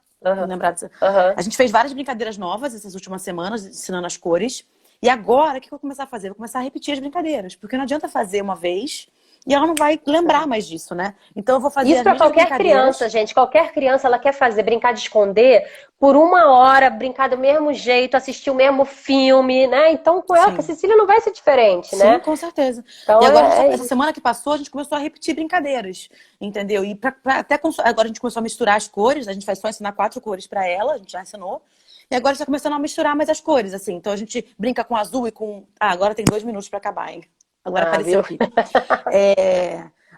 lembrar disso. A gente fez várias brincadeiras novas essas últimas semanas, ensinando as cores. E agora, o que eu vou começar a fazer? Vou começar a repetir as brincadeiras. Porque não adianta fazer uma vez e ela não vai lembrar mais disso, né? Então eu vou fazer isso para qualquer criança, gente. Qualquer criança, ela quer brincar de esconder por 1 hora, brincar do mesmo jeito, assistir o mesmo filme, né? Então com ela, com a Cecília não vai ser diferente, né? Sim, com certeza. Então, e agora, essa semana que passou, a gente começou a repetir brincadeiras, entendeu? E agora a gente começou a misturar as cores, a gente vai só ensinar 4 cores para ela, a gente já ensinou. E agora está começando a misturar mais as cores, assim. Então a gente brinca com azul e com... agora tem 2 minutos para acabar, hein? Agora apareceu aqui.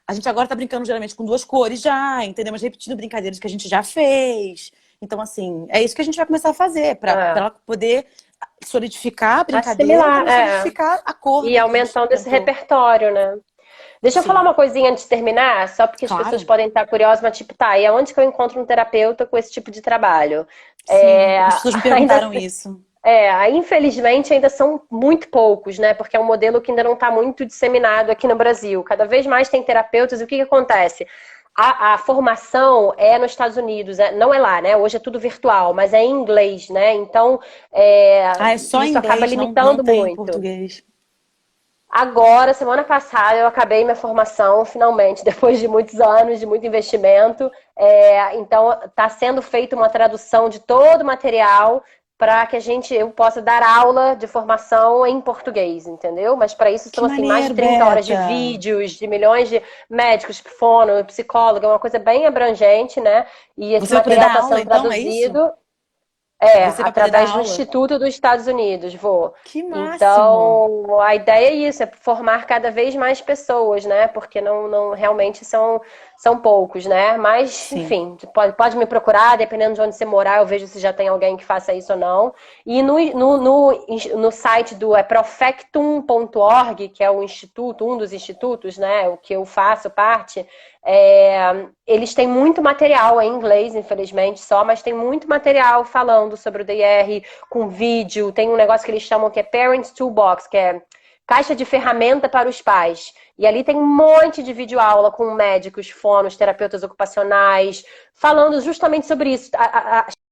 A gente agora tá brincando geralmente com 2 cores já, entendeu? Mas repetindo brincadeiras que a gente já fez. Então, assim, é isso que a gente vai começar a fazer, pra ela poder solidificar a brincadeira, solidificar a cor. E aumentando esse repertório, né? Deixa eu falar uma coisinha antes de terminar, só porque as pessoas podem estar curiosas, mas tipo, e aonde que eu encontro um terapeuta com esse tipo de trabalho? As pessoas me perguntaram isso. Infelizmente ainda são muito poucos, né? Porque é um modelo que ainda não está muito disseminado aqui no Brasil. Cada vez mais tem terapeutas e o que acontece? A formação é nos Estados Unidos, não é lá, né? Hoje é tudo virtual, mas é em inglês, né? Então, Ah, é só em isso acaba inglês, não limitando tem em muito. português. Agora, semana passada, eu acabei minha formação, finalmente, depois de muitos anos, de muito investimento. Então, está sendo feita uma tradução de todo o material para que eu possa dar aula de formação em português, entendeu? Mas para isso Que são assim, mais de maneiro, 30 horas de Beta! vídeos, de milhões de médicos, fono, psicólogo, é uma coisa bem abrangente, né? E esse Você vai poder material dar está aula, sendo então, é isso? traduzido. Você vai poder dar Através do aula? Instituto dos Estados Unidos, vou. Que máximo! Então, a ideia é isso, é formar cada vez mais pessoas, né? Porque não realmente são poucos, né? Mas, Sim. enfim, pode me procurar, dependendo de onde você morar, eu vejo se já tem alguém que faça isso ou não. E no site do profectum.org, que é o instituto, um dos institutos, né? O que eu faço parte, eles têm muito material em inglês, infelizmente, só, mas tem muito material falando sobre o DR, com vídeo. Tem um negócio que eles chamam que é Parents Toolbox, que é caixa de ferramenta para os pais. E ali tem um monte de videoaula com médicos, fonos, terapeutas ocupacionais, falando justamente sobre isso.